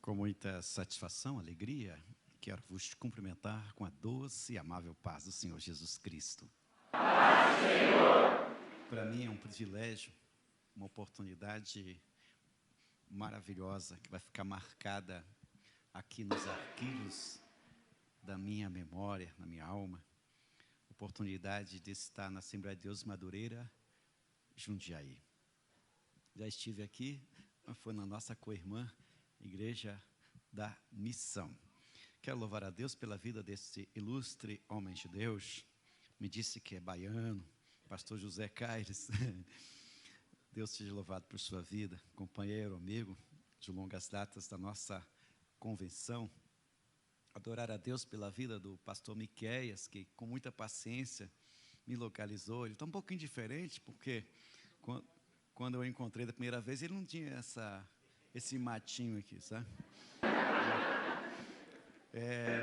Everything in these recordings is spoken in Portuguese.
Com muita satisfação, alegria, quero vos cumprimentar com a doce e amável paz do Senhor Jesus Cristo. Paz, Senhor! Para mim é um privilégio, uma oportunidade maravilhosa que vai ficar marcada aqui nos arquivos da minha memória, na minha alma. Oportunidade de estar na Assembleia de Deus Madureira, Jundiaí. Já estive aqui, foi na nossa co-irmã, Igreja da Missão. Quero louvar a Deus pela vida desse ilustre homem de Deus. Me disse que é baiano, pastor José Caires. Deus seja louvado por sua vida, companheiro, amigo de longas datas da nossa convenção. Adorar a Deus pela vida do pastor Miqueias, que com muita paciência me localizou. Ele está um pouquinho diferente, porque quando eu encontrei da primeira vez, ele não tinha esse matinho aqui, sabe?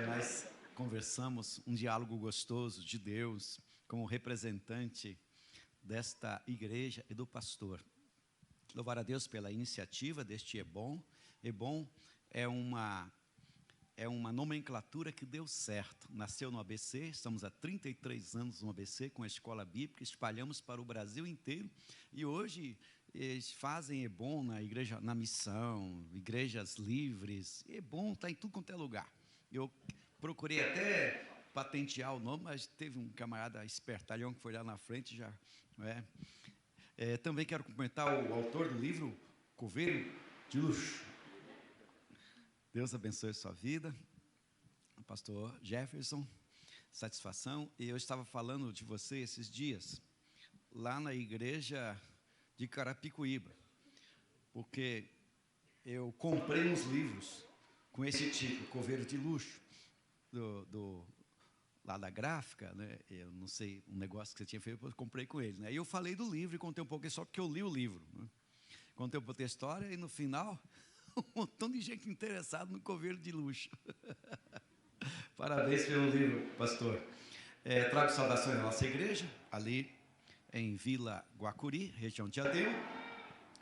Mas conversamos, um diálogo gostoso de Deus, como representante desta igreja e do pastor. Louvar a Deus pela iniciativa deste EBOM. EBOM é uma nomenclatura que deu certo. Nasceu no ABC, estamos há 33 anos no ABC, com a escola bíblica, espalhamos para o Brasil inteiro, e hoje eles fazem EBOM na igreja, na missão, igrejas livres. EBOM está em tudo quanto é lugar. Eu procurei até patentear o nome, mas teve um camarada espertalhão que foi lá na frente já. Também quero cumprimentar o autor do livro, Coveiro de Luxo. Deus abençoe a sua vida, pastor Jefferson, satisfação. E eu estava falando de você esses dias, lá na igreja de Carapicuíba, porque eu comprei uns livros com esse título, Coveiro de Luxo, lá da gráfica, né? Eu não sei, um negócio que você tinha feito, eu comprei com ele, né? E eu falei do livro e contei um pouco, só porque eu li o livro, né? Contei um pouco da história e no final, um montão de gente interessada no Coveiro de Luxo. Parabéns pelo livro, pastor. Trago saudações à nossa igreja, ali em Vila Guacuri, região de Adeu.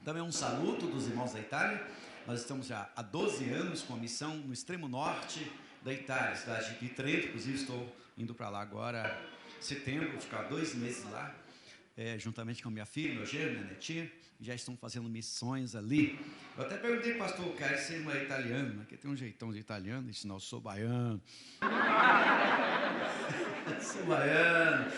Também um saludo dos irmãos da Itália. Nós estamos já há 12 anos com a missão no extremo norte da Itália, cidade de Trento. Inclusive estou indo para lá agora, em setembro, vou ficar 2 meses lá, juntamente com a minha filha, meu genro, minha netinha. Já estão fazendo missões ali. Eu até perguntei para o pastor Caio se ele não é italiano, mas que tem um jeitão de italiano. Ele disse: não, eu sou baiano. Sou baiano.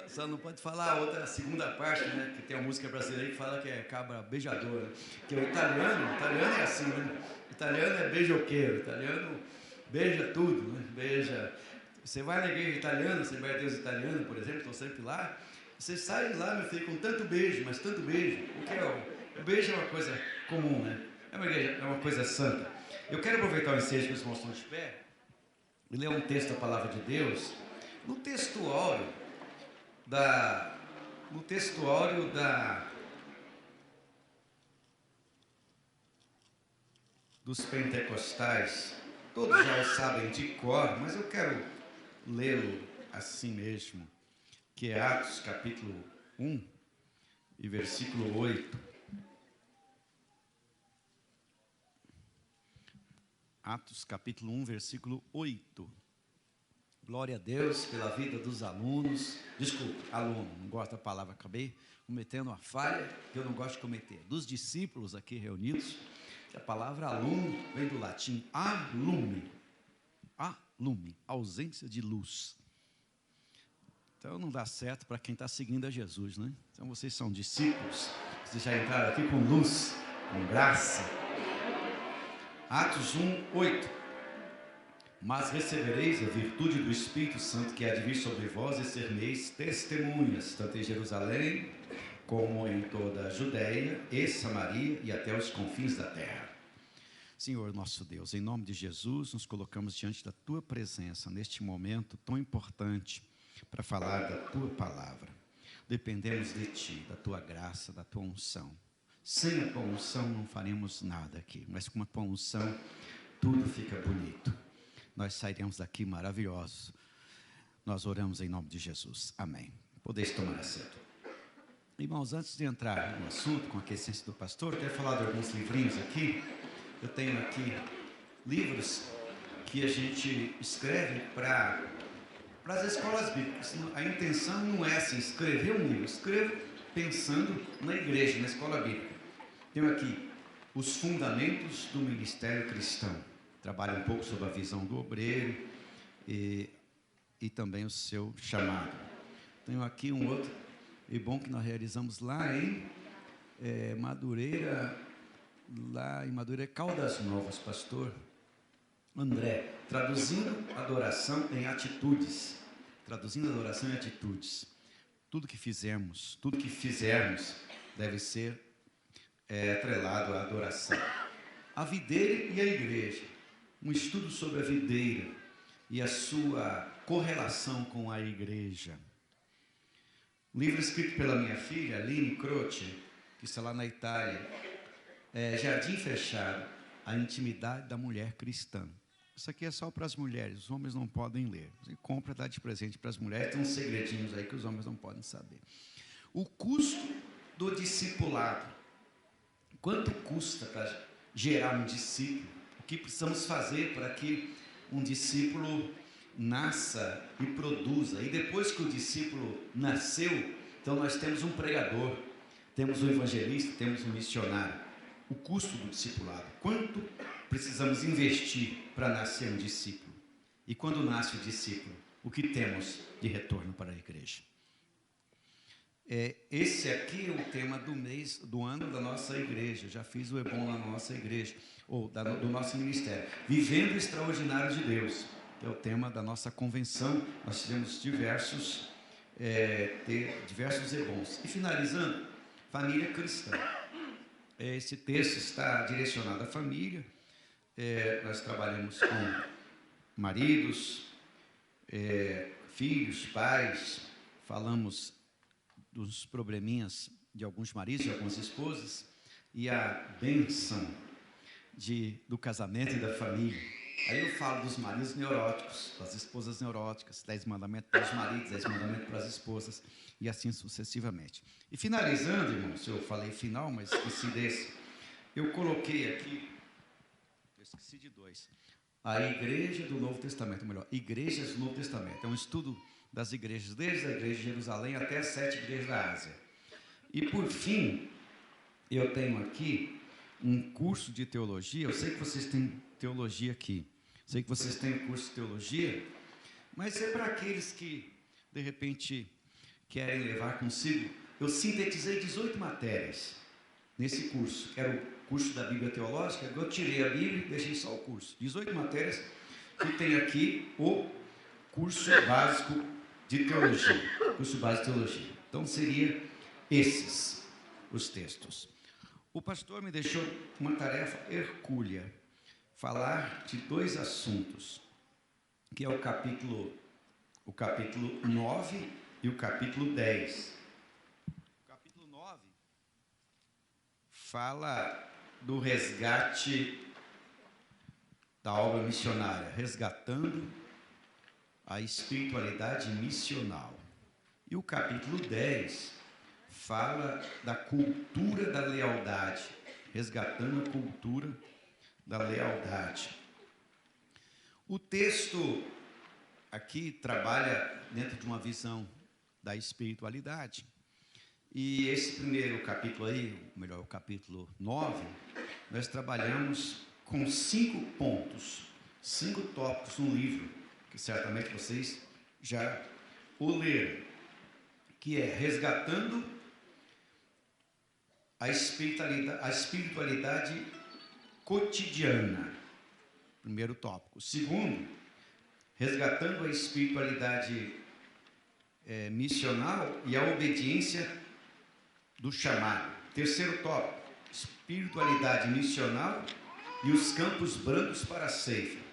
Só não pode falar a segunda parte, né? Que tem uma música brasileira que fala que é cabra beijadora. Que o italiano é assim, né? O italiano é beijoqueiro, o italiano beija tudo, né? Beija. Você vai na igreja italiana, você vai a Deus italiano, por exemplo, estou sempre lá. Você sai lá, meu filho, com tanto beijo, mas tanto beijo. Porque o beijo é uma coisa comum, né? É uma coisa santa. Eu quero aproveitar o ensejo que os irmãos estão de pé e ler um texto da Palavra de Deus. No textuário dos pentecostais, todos já o sabem de cor, mas eu quero lê-lo assim mesmo, que é Atos capítulo 1 e versículo 8. Atos capítulo 1, versículo 8. Glória a Deus pela vida dos alunos. Desculpa, aluno, não gosto da palavra, acabei cometendo uma falha que eu não gosto de cometer. Dos discípulos aqui reunidos, a palavra aluno vem do latim alume. Alume, ausência de luz. Então não dá certo para quem está seguindo a Jesus, né? Então vocês são discípulos, vocês já entraram aqui com luz, com graça. Atos 1, 8. Mas recebereis a virtude do Espírito Santo que há de vir sobre vós e sereis testemunhas, tanto em Jerusalém como em toda a Judéia e Samaria e até os confins da terra. Senhor nosso Deus, em nome de Jesus, nos colocamos diante da Tua presença neste momento tão importante para falar da Tua palavra. Dependemos de Ti, da Tua graça, da Tua unção. Sem a Tua unção não faremos nada aqui, mas com a Tua unção tudo fica bonito. Nós sairemos daqui maravilhosos. Nós oramos em nome de Jesus. Amém. Podeis tomar assento. Irmãos, antes de entrar no assunto, com a aquecência do pastor, eu quero falar de alguns livrinhos aqui. eu tenho aqui livros que a gente escreve para as escolas bíblicas. A intenção não é assim, escrever um livro, escrevo pensando na igreja, na escola bíblica. Tenho aqui os fundamentos do ministério cristão. Trabalho um pouco sobre a visão do obreiro e também o seu chamado. Tenho aqui um outro, e bom que nós realizamos lá em Madureira, Caldas Novas, pastor André, traduzindo adoração em atitudes. Traduzindo adoração em atitudes. Tudo que fizermos deve ser atrelado à adoração. A videira e a igreja. Um estudo sobre a videira e a sua correlação com a igreja. Um livro escrito pela minha filha, Aline Croce, que está lá na Itália. Jardim Fechado, a intimidade da mulher cristã. Isso aqui é só para as mulheres, os homens não podem ler. Você compra, dá de presente para as mulheres, tem uns segredinhos aí que os homens não podem saber. O custo do discipulado. Quanto custa para gerar um discípulo? O que precisamos fazer para que um discípulo nasça e produza? E depois que o discípulo nasceu, então nós temos um pregador, temos um evangelista, temos um missionário. O custo do discipulado. Quanto precisamos investir para nascer um discípulo? E quando nasce o discípulo, o que temos de retorno para a igreja? Esse aqui é o tema do mês, do ano da nossa igreja. Eu já fiz o EBOM lá na nossa igreja, ou do nosso ministério. Vivendo o extraordinário de Deus, que é o tema da nossa convenção. Nós tivemos diversos EBONs. E finalizando, família cristã. Esse texto está direcionado à família. Nós trabalhamos com maridos, filhos, pais, falamos dos probleminhas de alguns maridos e algumas esposas e a bênção do casamento e da família. Aí eu falo dos maridos neuróticos, das esposas neuróticas, 10 mandamentos para os maridos, 10 mandamentos para as esposas, e assim sucessivamente. E finalizando, irmãos, eu falei final, mas esqueci desse. Eu coloquei aqui, eu esqueci de dois. A Igreja do Novo Testamento, melhor, Igrejas do Novo Testamento. É um estudo das igrejas, desde a Igreja de Jerusalém até as 7 igrejas da Ásia. E por fim, eu tenho aqui um curso de teologia. Eu sei que vocês têm teologia aqui, sei que vocês têm um curso de teologia, mas é para aqueles que, de repente, querem levar consigo. Eu sintetizei 18 matérias nesse curso, que era o curso da Bíblia Teológica. Eu tirei a Bíblia e deixei só o curso. 18 matérias que tem aqui o curso básico de teologia. Curso básico de teologia. Então, seria esses os textos. O pastor me deixou uma tarefa hercúlea, falar de 2 assuntos, que é o capítulo 9 e o capítulo 10. O capítulo 9 fala do resgate da obra missionária, resgatando a espiritualidade missional. E o capítulo 10 fala da cultura da lealdade, resgatando a cultura da lealdade. O texto aqui trabalha dentro de uma visão da espiritualidade. E esse primeiro capítulo aí, melhor, o capítulo 9, nós trabalhamos com 5 pontos, 5 tópicos no livro, que certamente vocês já o leram, que é resgatando a espiritualidade cotidiana, primeiro tópico. Segundo, resgatando a espiritualidade missional e a obediência do chamado. Terceiro tópico, espiritualidade missional e os campos brancos para a ceifa.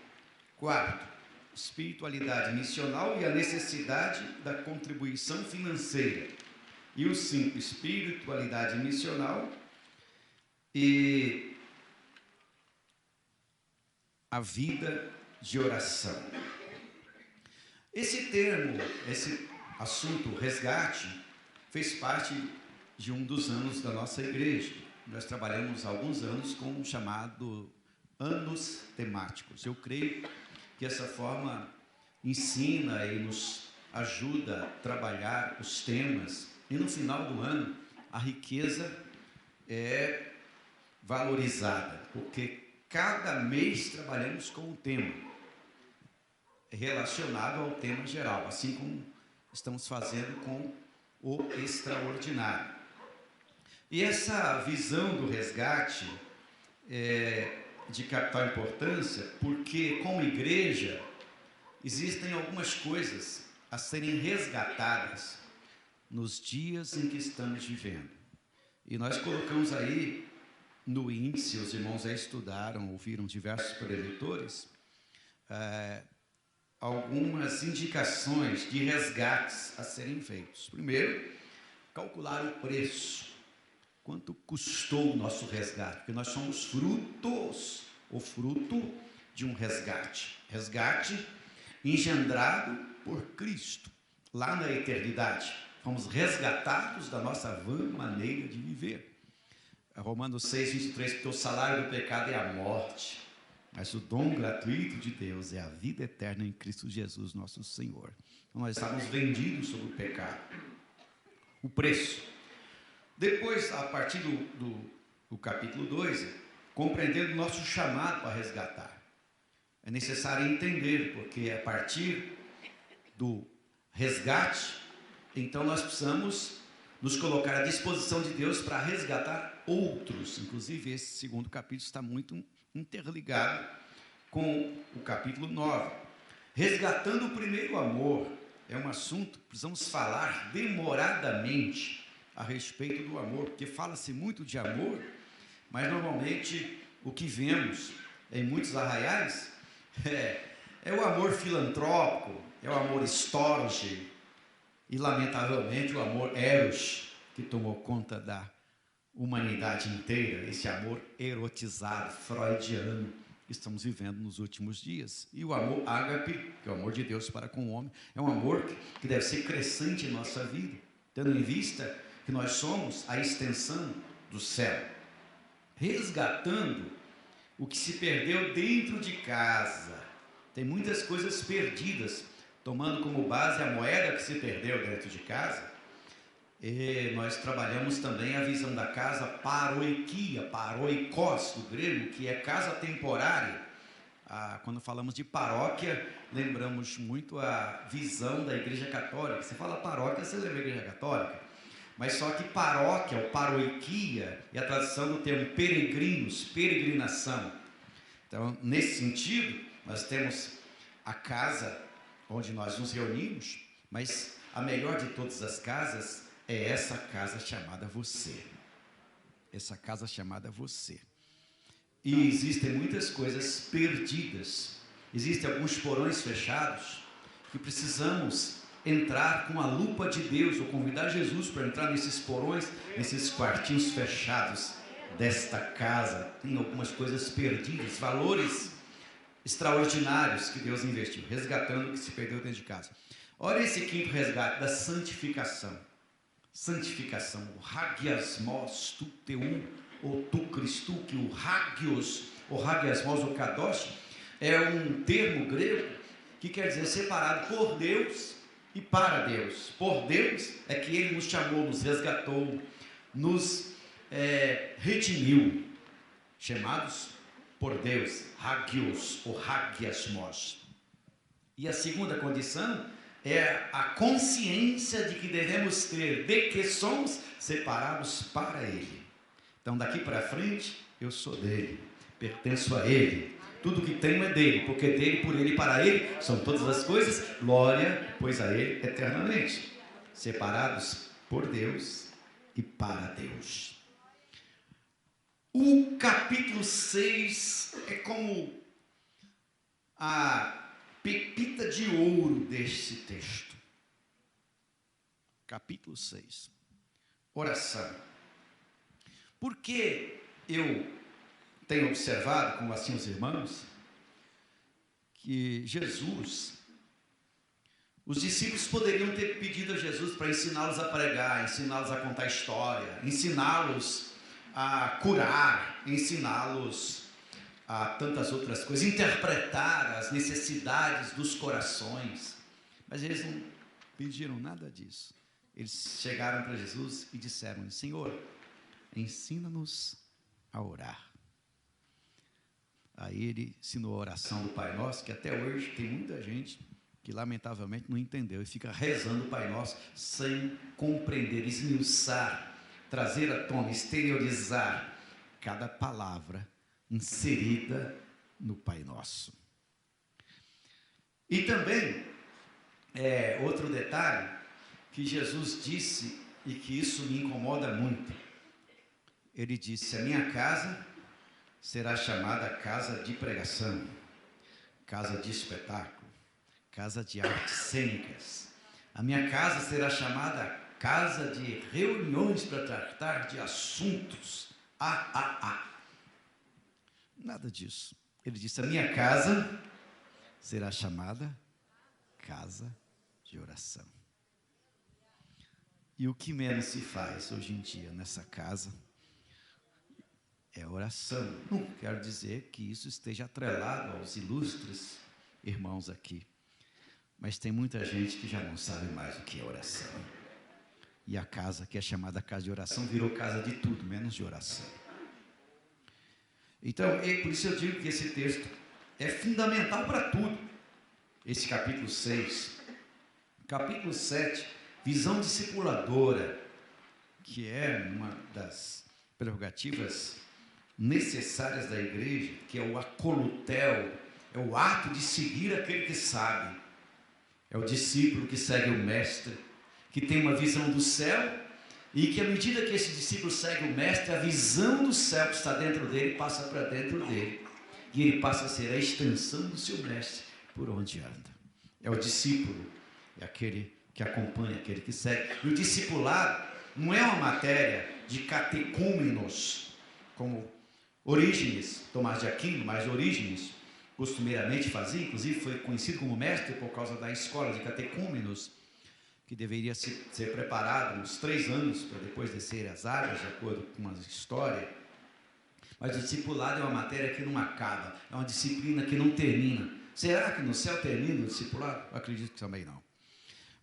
Quarto, espiritualidade missional e a necessidade da contribuição financeira. E o 5, espiritualidade missional e a vida de oração. Esse termo, esse assunto, resgate, fez parte de um dos anos da nossa igreja. Nós trabalhamos há alguns anos com o chamado anos temáticos. Eu creio que essa forma ensina e nos ajuda a trabalhar os temas, e no final do ano a riqueza é valorizada, porque cada mês trabalhamos com um tema relacionado ao tema geral, assim como estamos fazendo com o extraordinário. E essa visão do resgate é de capital importância, porque como igreja existem algumas coisas a serem resgatadas nos dias em que estamos vivendo. E nós colocamos aí no índice, os irmãos já estudaram, ouviram diversos preletores, algumas indicações de resgates a serem feitos. Primeiro, calcular o preço. Quanto custou o nosso resgate? Porque nós somos o fruto de um resgate. Resgate engendrado por Cristo, lá na eternidade. Fomos resgatados da nossa vã maneira de viver. Romanos 6, 23, porque o salário do pecado é a morte, mas o dom gratuito de Deus é a vida eterna em Cristo Jesus, nosso Senhor. Então nós estávamos vendidos sobre o pecado. O preço. Depois, a partir do capítulo 2, compreendendo o nosso chamado para resgatar. É necessário entender, porque a partir do resgate, então nós precisamos nos colocar à disposição de Deus para resgatar outros. Inclusive, esse segundo capítulo está muito interligado com o capítulo 9. Resgatando o primeiro amor é um assunto que precisamos falar demoradamente a respeito do amor, porque fala-se muito de amor, mas normalmente o que vemos em muitos arraiais é o amor filantrópico, é o amor storge e, lamentavelmente, o amor eros, que tomou conta da humanidade inteira, esse amor erotizado, freudiano, que estamos vivendo nos últimos dias. E o amor ágape, que é o amor de Deus para com o homem, é um amor que deve ser crescente em nossa vida, tendo em vista que nós somos a extensão do céu, resgatando o que se perdeu dentro de casa. Tem muitas coisas perdidas, tomando como base a moeda que se perdeu dentro de casa. E nós trabalhamos também a visão da casa paroikia, paroikos do grego, que é casa temporária. Quando falamos de paróquia, lembramos muito a visão da Igreja Católica. Você fala paróquia, você lembra a Igreja Católica? Mas só que paróquia, ou paroikia, é a tradução do termo peregrinos, peregrinação. Então, nesse sentido, nós temos a casa onde nós nos reunimos, mas a melhor de todas as casas é essa casa chamada você. Essa casa chamada você. E existem muitas coisas perdidas. Existem alguns porões fechados que precisamos entrar com a lupa de Deus, ou convidar Jesus para entrar nesses porões, nesses quartinhos fechados desta casa. Tem algumas coisas perdidas, valores extraordinários que Deus investiu, resgatando o que se perdeu dentro de casa. Olha esse quinto resgate da santificação. Santificação, o hagiasmos, tu teu, ou tu Cristo, que o hagios, o hagiasmos, o kadosh, é um termo grego que quer dizer separado por Deus e para Deus. Por Deus é que Ele nos chamou, nos resgatou, nos redimiu, chamados por Deus, hagios, ou hagiasmos. E a segunda condição é a consciência de que devemos ter, de que somos separados para Ele. Então daqui para frente, eu sou dele, pertenço a Ele. Tudo que tenho é dele, porque dele, por ele e para ele são todas as coisas, glória, pois a ele eternamente. Separados por Deus e para Deus. O capítulo 6 é como a pepita de ouro deste texto. Capítulo 6. Oração. Porque eu tenho observado, como assim os irmãos, que Jesus, os discípulos poderiam ter pedido a Jesus para ensiná-los a pregar, ensiná-los a contar história, ensiná-los a curar, ensiná-los a tantas outras coisas, interpretar as necessidades dos corações. Mas eles não pediram nada disso. Eles chegaram para Jesus e disseram: Senhor, ensina-nos a orar. Aí ele ensinou a oração do Pai Nosso, que até hoje tem muita gente que lamentavelmente não entendeu e fica rezando o Pai Nosso sem compreender, esmiuçar, trazer à tona, exteriorizar cada palavra inserida no Pai Nosso. E também, outro detalhe que Jesus disse, e que isso me incomoda muito, ele disse: a minha casa será chamada casa de pregação, casa de espetáculo, casa de artes cênicas. A minha casa será chamada casa de reuniões para tratar de assuntos. Nada disso. Ele disse: a minha casa será chamada casa de oração. E o que menos se faz hoje em dia nessa casa é oração. Não quero dizer que isso esteja atrelado aos ilustres irmãos aqui, mas tem muita gente que já não sabe mais o que é oração. E a casa que é chamada casa de oração virou casa de tudo, menos de oração. Então, por isso eu digo que esse texto é fundamental para tudo. Esse capítulo 6. Capítulo 7, visão discipuladora, que é uma das prerrogativas necessárias da igreja, que é o acolutel, é o ato de seguir aquele que sabe. É o discípulo que segue o mestre, que tem uma visão do céu, e que à medida que esse discípulo segue o mestre, a visão do céu que está dentro dele passa para dentro dele, e ele passa a ser a extensão do seu mestre por onde anda. É o discípulo, é aquele que acompanha, aquele que segue. E o discipulado não é uma matéria de catecúmenos, como Orígenes, Tomás de Aquino, mas Orígenes costumeiramente fazia, inclusive foi conhecido como mestre por causa da escola de catecúmenos, que deveria ser preparado uns 3 anos para depois descer as águas, de acordo com uma história. Mas o discipulado é uma matéria que não acaba, é uma disciplina que não termina. Será que no céu termina o discipulado? Eu acredito que também não.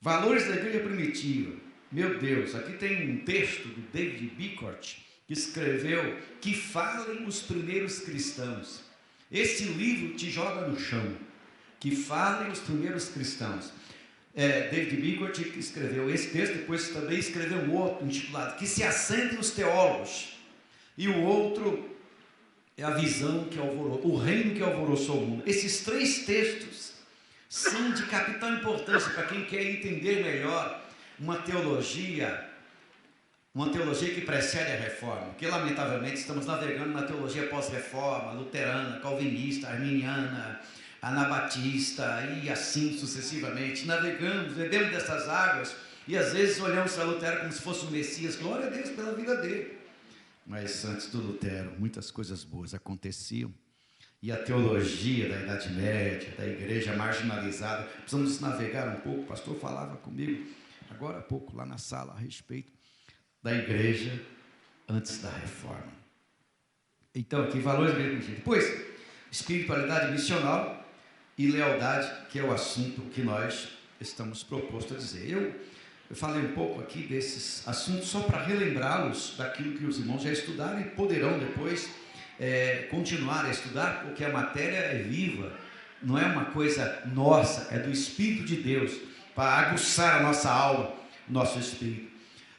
Valores da igreja primitiva. Meu Deus, aqui tem um texto do David Bickert, que escreveu Que Falem os Primeiros Cristãos. Esse livro te joga no chão. Que Falem os Primeiros Cristãos. David Bickert escreveu esse texto, depois também escreveu um outro intitulado Que Se Assentem os Teólogos. E o outro é a visão que alvoroçou, o reino que alvoroçou o mundo. Esses 3 textos são de capital importância para quem quer entender melhor uma teologia que precede a reforma, porque lamentavelmente estamos navegando na teologia pós-reforma, luterana, calvinista, arminiana, anabatista e assim sucessivamente. Navegamos, bebemos dessas águas e às vezes olhamos para Lutero como se fosse o Messias. Glória a Deus pela vida dele. Mas antes do Lutero, muitas coisas boas aconteciam. E a teologia da Idade Média, da igreja marginalizada, precisamos navegar um pouco. O pastor falava comigo agora há pouco lá na sala a respeito da igreja antes da reforma. Então, aqui, valores da igreja. Depois, espiritualidade missional e lealdade, que é o assunto que nós estamos propostos a dizer. Eu falei um pouco aqui desses assuntos só para relembrá-los daquilo que os irmãos já estudaram e poderão depois continuar a estudar, porque a matéria é viva, não é uma coisa nossa, é do Espírito de Deus, para aguçar a nossa alma, nosso espírito.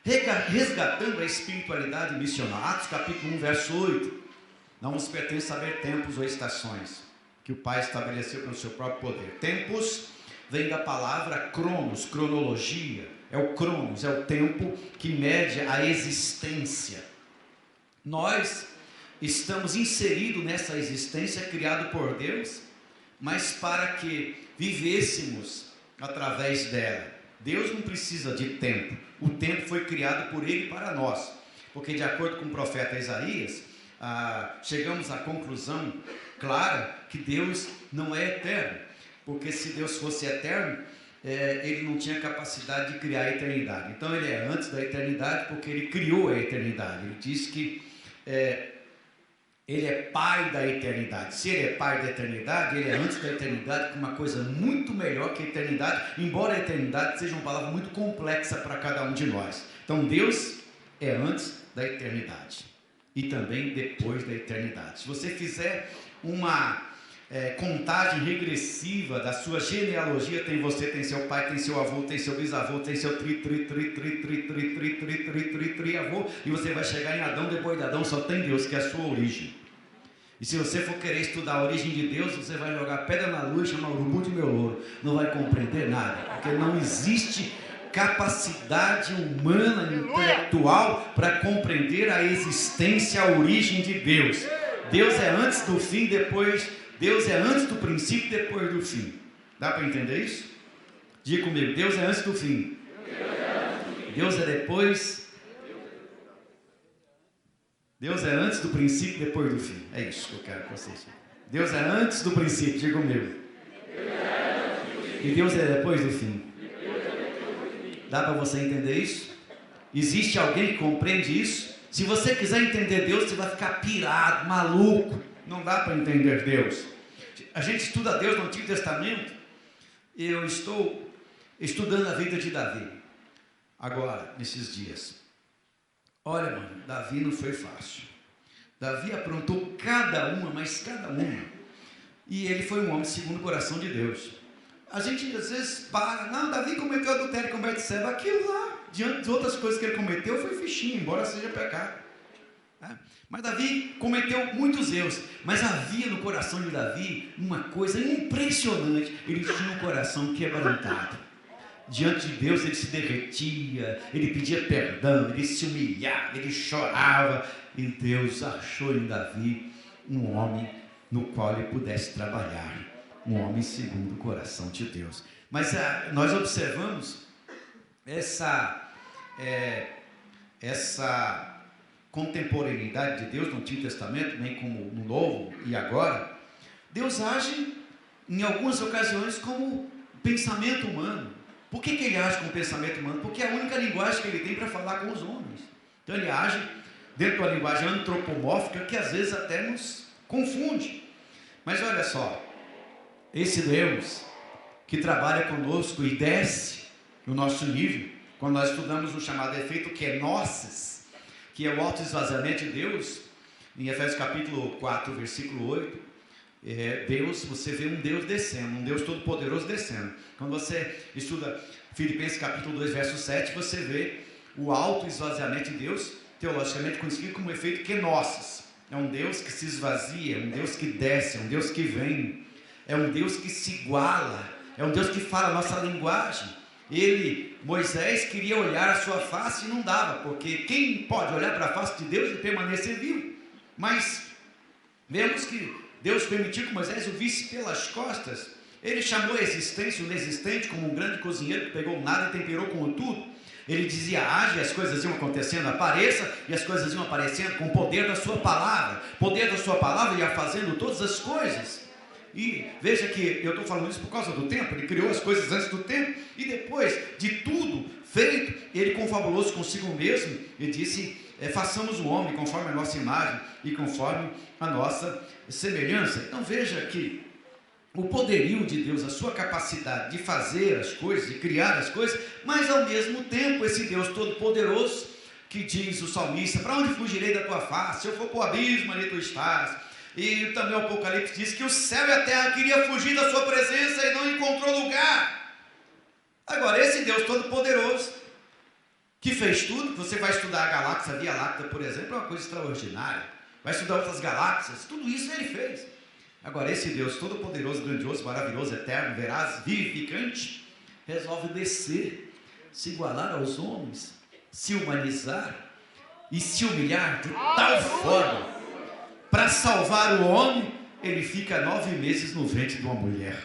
Resgatando a espiritualidade missional. Atos capítulo 1, verso 8. Não nos pertence saber tempos ou estações que o Pai estabeleceu pelo seu próprio poder. Tempos vem da palavra cronos, cronologia. É o cronos, é o tempo que mede a existência. Nós estamos inseridos nessa existência criada por Deus, mas para que vivêssemos através dela. Deus não precisa de tempo. O tempo foi criado por Ele para nós. Porque de acordo com o profeta Isaías, chegamos à conclusão clara que Deus não é eterno. Porque se Deus fosse eterno, Ele não tinha capacidade de criar a eternidade. Então Ele é antes da eternidade porque Ele criou a eternidade. Ele diz que Ele é Pai da eternidade. Se Ele é Pai da eternidade, Ele é antes da eternidade, com uma coisa muito melhor que a eternidade, embora a eternidade seja uma palavra muito complexa para cada um de nós. Então Deus é antes da eternidade e também depois da eternidade. Se você fizer uma contagem regressiva da sua genealogia, tem você, tem seu pai, tem seu avô, tem seu bisavô, tem seu tri-avô, e você vai chegar em Adão. Depois de Adão só tem Deus, que é a sua origem. E se você for querer estudar a origem de Deus, você vai jogar pedra na lua e chamar urubu de meu louro. Não vai compreender nada, porque não existe capacidade humana, intelectual, para compreender a existência, a origem de Deus. Deus é antes do fim, depois... Deus é antes do princípio, depois do fim. Dá para entender isso? Diga comigo, Deus é antes do fim. Deus é depois. Deus é antes do princípio, depois do fim. É isso que eu quero que vocês digam. Deus é antes do princípio, diga comigo. E Deus é depois do fim. Dá para você entender isso? Existe alguém que compreende isso? Se você quiser entender Deus, você vai ficar pirado, maluco. Não dá para entender Deus. A gente estuda Deus no Antigo Testamento. Eu estou estudando a vida de Davi agora, nesses dias. Olha, mano, Davi não foi fácil. Davi aprontou cada uma, mas cada uma. E ele foi um homem segundo o coração de Deus. A gente às vezes para, não, Davi cometeu adultério com Betseba. Aquilo lá, diante de outras coisas que ele cometeu, foi fichinho, embora seja pecado. Mas Davi cometeu muitos erros, mas havia no coração de Davi uma coisa impressionante. Ele tinha um coração quebrantado. Diante de Deus ele se derretia, ele pedia perdão, ele se humilhava, ele chorava. E Deus achou em Davi um homem no qual ele pudesse trabalhar. Um homem segundo o coração de Deus. Mas nós observamos essa contemporaneidade de Deus no Antigo Testamento, bem como no Novo e agora. Deus age em algumas ocasiões como pensamento humano. Por que ele age como pensamento humano? Porque é a única linguagem que ele tem para falar com os homens. Então ele age dentro de uma linguagem antropomórfica que às vezes até nos confunde. Mas olha só, esse Deus que trabalha conosco e desce no nosso nível, quando nós estudamos o chamado efeito kenosis, que é o autoesvaziamento de Deus, em Efésios capítulo 4, versículo 8, Deus, você vê um Deus descendo, um Deus todo-poderoso descendo. Quando você estuda Filipenses capítulo 2, verso 7, você vê o autoesvaziamento de Deus, teologicamente conhecido como efeito kenosis. É um Deus que se esvazia, um Deus que desce, um Deus que vem, é um Deus que se iguala, é um Deus que fala a nossa linguagem. Moisés queria olhar a sua face e não dava, porque quem pode olhar para a face de Deus e permanecer vivo? Mas vemos que Deus permitiu que Moisés o visse pelas costas. Ele chamou a existência, o inexistente, como um grande cozinheiro que pegou nada e temperou com tudo. Ele dizia, age, e as coisas iam acontecendo, apareça, e as coisas iam aparecendo com o poder da sua palavra. O poder da sua palavra ia fazendo todas as coisas. E veja que eu estou falando isso por causa do tempo. Ele criou as coisas antes do tempo, e depois de tudo feito, ele confabulou-se consigo mesmo e disse, façamos o homem conforme a nossa imagem e conforme a nossa semelhança. Então veja que o poderio de Deus, a sua capacidade de fazer as coisas, de criar as coisas, mas ao mesmo tempo esse Deus todo-poderoso, que diz o salmista, para onde fugirei da tua face? Se eu for para o abismo, ali tu estás. E também o Apocalipse diz que o céu e a terra queriam fugir da sua presença e não encontrou lugar. Agora, esse Deus todo-poderoso, que fez tudo, você vai estudar a galáxia Via Láctea, por exemplo, é uma coisa extraordinária. Vai estudar outras galáxias, tudo isso ele fez. Agora, esse Deus todo-poderoso, grandioso, maravilhoso, eterno, veraz, vivificante, resolve descer, se igualar aos homens, se humanizar e se humilhar de tal forma. Para salvar o homem, ele fica 9 meses no ventre de uma mulher.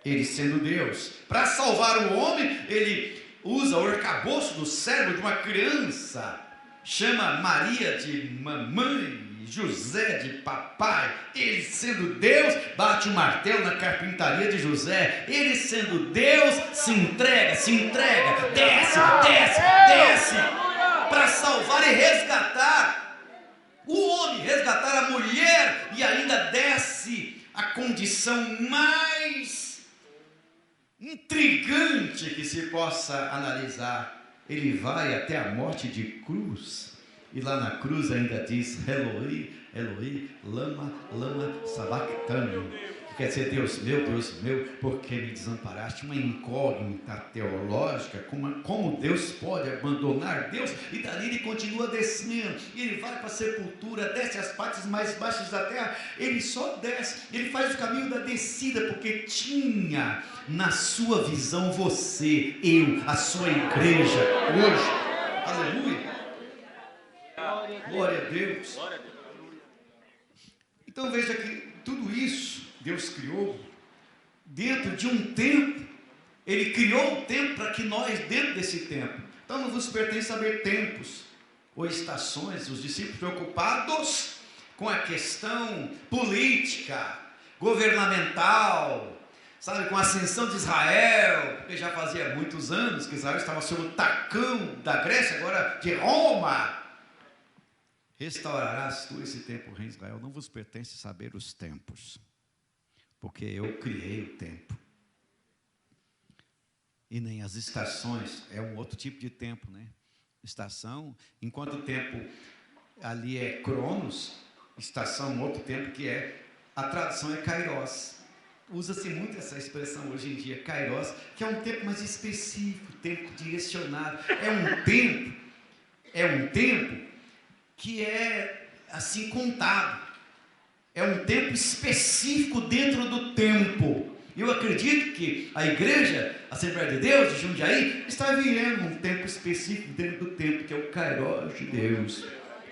Ele sendo Deus. Para salvar o homem, ele usa o arcabouço do cérebro de uma criança. Chama Maria de mamãe, José de papai. Ele sendo Deus, bate o martelo na carpintaria de José. Ele sendo Deus, se entrega, desce. Para salvar e resgatar o homem, resgatar a condição mais intrigante que se possa analisar. Ele vai até a morte de cruz, e lá na cruz ainda diz: Eloi, Eloi, lama sabachthani. Quer dizer, Deus meu, por que me desamparaste? Uma incógnita teológica, como Deus pode abandonar Deus? E dali ele continua descendo, e ele vai para a sepultura, desce as partes mais baixas da terra, ele só desce, ele faz o caminho da descida, porque tinha na sua visão você, eu, a sua igreja, hoje. Aleluia! Glória a Deus! Então veja que tudo isso Deus criou dentro de um tempo. Ele criou o tempo para que nós, dentro desse tempo, então não vos pertence saber tempos ou estações. Os discípulos preocupados com a questão política, governamental, sabe, com a ascensão de Israel, porque já fazia muitos anos que Israel estava sob o tacão da Grécia, agora de Roma. Restaurarás tu esse tempo, rei Israel? Não vos pertence saber os tempos, porque eu criei o tempo. E nem as estações, é um outro tipo de tempo, né? Estação, enquanto o tempo ali é cronos, estação, um outro tempo que é, a tradução é kairos. Usa-se muito essa expressão hoje em dia, kairos, que é um tempo mais específico, tempo direcionado. É um tempo que é assim contado. É um tempo específico dentro do tempo. Eu acredito que a igreja, a Assembleia de Deus de Jundiaí, está vivendo um tempo específico dentro do tempo, que é o Kairos de Deus.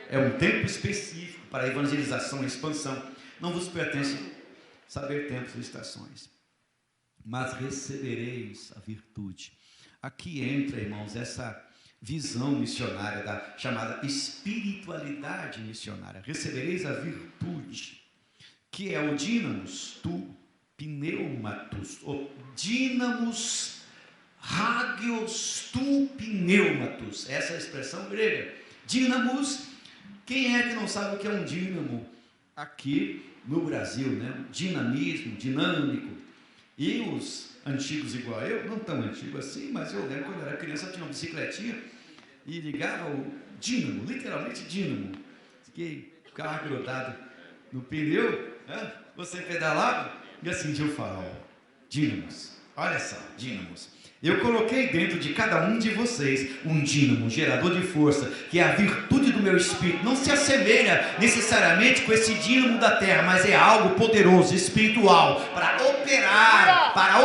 É um tempo específico para a evangelização e expansão. Não vos pertence saber tempos e estações, mas recebereis a virtude. Aqui entra, irmãos, essa visão missionária da chamada espiritualidade missionária. Recebereis a virtude, que é o dínamos tu pneumatus, o dínamos hagios tu pneumatus, essa é a expressão grega. Dínamos, quem é que não sabe o que é um dínamo aqui no Brasil, né? Dinamismo, dinâmico. E os antigos igual eu, não tão antigos assim, mas eu lembro quando eu era criança, eu tinha uma bicicletinha e ligava o dínamo, literalmente dínamo, o carro grudado no pneu, né? Você pedalava e acendia o farol. Dínamos, olha só, dínamos. Eu coloquei dentro de cada um de vocês um dínamo, um gerador de força, que é a virtude do meu espírito. Não se assemelha necessariamente com esse dínamo da terra, mas é algo poderoso, espiritual, para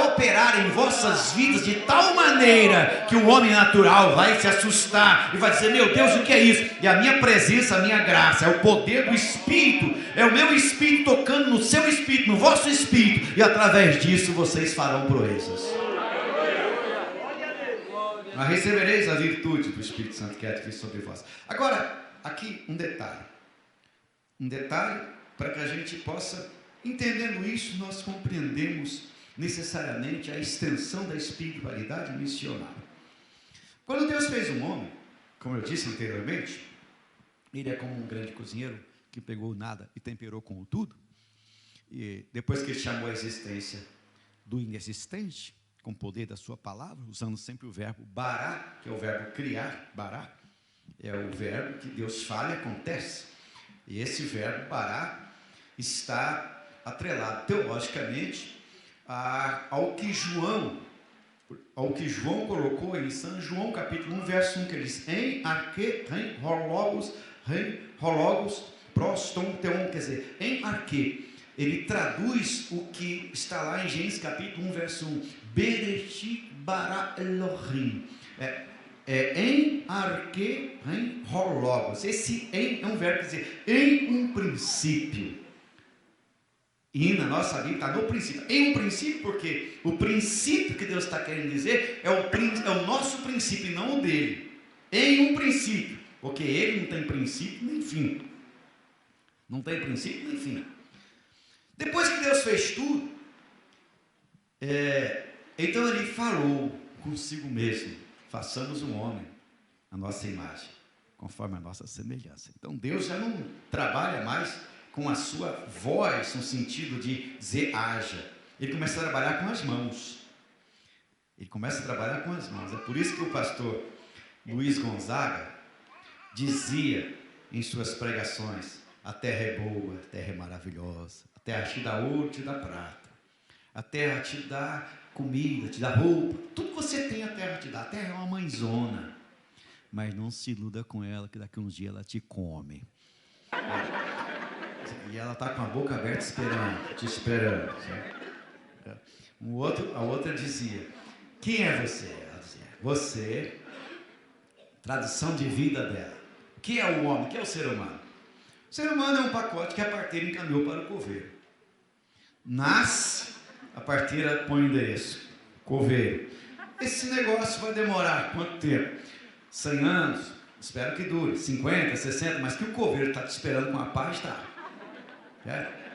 operar em vossas vidas de tal maneira que o homem natural vai se assustar e vai dizer: meu Deus, o que é isso? E a minha presença, a minha graça, é o poder do Espírito, é o meu Espírito tocando no seu Espírito, no vosso Espírito, e através disso vocês farão proezas. Mas recebereis a virtude do Espírito Santo que há de vir sobre vós. Agora, aqui um detalhe para que a gente possa, entendendo isso, nós compreendemos necessariamente a extensão da espiritualidade missionária. Quando Deus fez um homem, como eu disse anteriormente, ele é como um grande cozinheiro que pegou nada e temperou com o tudo, e depois que ele chamou a existência do inexistente, com o poder da sua palavra, usando sempre o verbo bará, que é o verbo criar. Bará é o verbo que Deus fala e acontece. E esse verbo bará está atrelado teologicamente ao que João colocou em São João capítulo 1, verso 1, que ele diz: em arque, hologos, proston, teon, quer dizer, em arque. Ele traduz o que está lá em Gênesis capítulo 1, verso 1. Bereshit bara Elohim. Em arque, em hologos. Esse em é um verbo que dizer em um princípio. E na nossa Bíblia está no princípio. Em um princípio, porque o princípio que Deus está querendo dizer é o nosso princípio e não o dele. Em um princípio. Porque ele não tem princípio nem fim. Não tem princípio nem fim. Depois que Deus fez tudo, então ele falou consigo mesmo: façamos um homem à nossa imagem, conforme a nossa semelhança. Então Deus já não trabalha mais com a sua voz, no sentido de dizer haja. Ele começa a trabalhar com as mãos. Ele começa a trabalhar com as mãos. É por isso que o pastor Luiz Gonzaga dizia em suas pregações: a terra é boa, a terra é maravilhosa, a terra te dá ouro, te dá prata, a terra te dá comida, te dá roupa, tudo que você tem a terra te dá. A terra é uma mãezona, mas não se iluda com ela, que daqui a uns dias ela te come. E ela está com a boca aberta esperando, te esperando. A outra dizia: quem é você? Ela dizia: você. Tradução de vida dela. O que é o homem? O que é o ser humano? O ser humano é um pacote que a parteira encaminhou para o coveiro. Nasce, a parteira põe o endereço, coveiro. Esse negócio vai demorar quanto tempo? 100 anos? Espero que dure. 50, 60, mas que o coveiro está te esperando com a paz, está.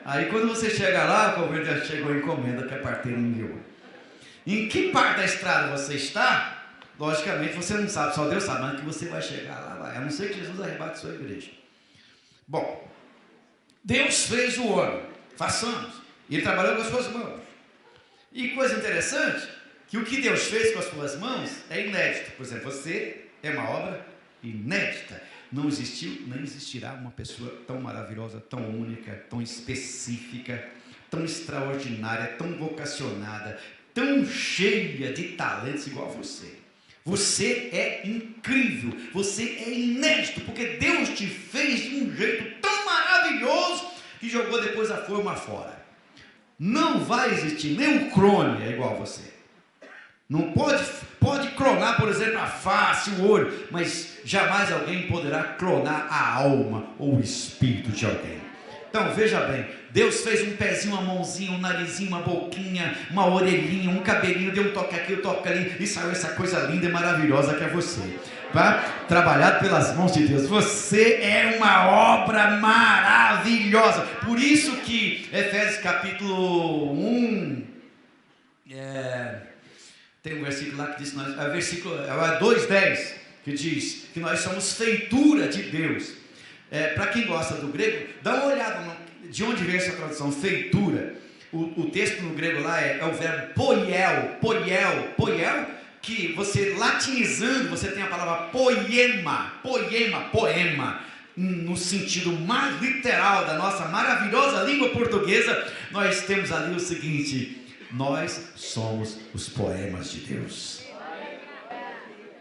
Aí quando você chega lá, o coveiro já chegou a encomenda que a parteira enviou. Em que parte da estrada você está? Logicamente você não sabe, só Deus sabe, mas que você vai chegar lá, vai. A não ser que Jesus arrebate sua igreja. Bom, Deus fez o homem, façamos, e Ele trabalhou com as suas mãos. E coisa interessante, que o que Deus fez com as suas mãos é inédito. Por exemplo, você é uma obra inédita. Não existiu, nem existirá uma pessoa tão maravilhosa, tão única, tão específica, tão extraordinária, tão vocacionada, tão cheia de talentos igual a você. Você é incrível, você é inédito, porque Deus te fez de um jeito tão maravilhoso que jogou depois a forma fora. Não vai existir, nem o clone é igual a você. Não pode clonar, por exemplo, a face, o olho, mas jamais alguém poderá clonar a alma ou o espírito de alguém. Então veja bem, Deus fez um pezinho, uma mãozinha, um narizinho, uma boquinha, uma orelhinha, um cabelinho, deu um toque aqui, um toque ali, e saiu essa coisa linda e maravilhosa que é você, tá? Trabalhado pelas mãos de Deus. Você é uma obra maravilhosa. Por isso que Efésios capítulo 1, tem um versículo lá que diz, versículo 2:10, que diz que nós somos feitura de Deus. Para quem gosta do grego, dá uma olhada de onde vem essa tradução, feitura. O texto no grego lá é o verbo poiel, que você, latinizando, você tem a palavra poema, no sentido mais literal da nossa maravilhosa língua portuguesa. Nós temos ali o seguinte: nós somos os poemas de Deus.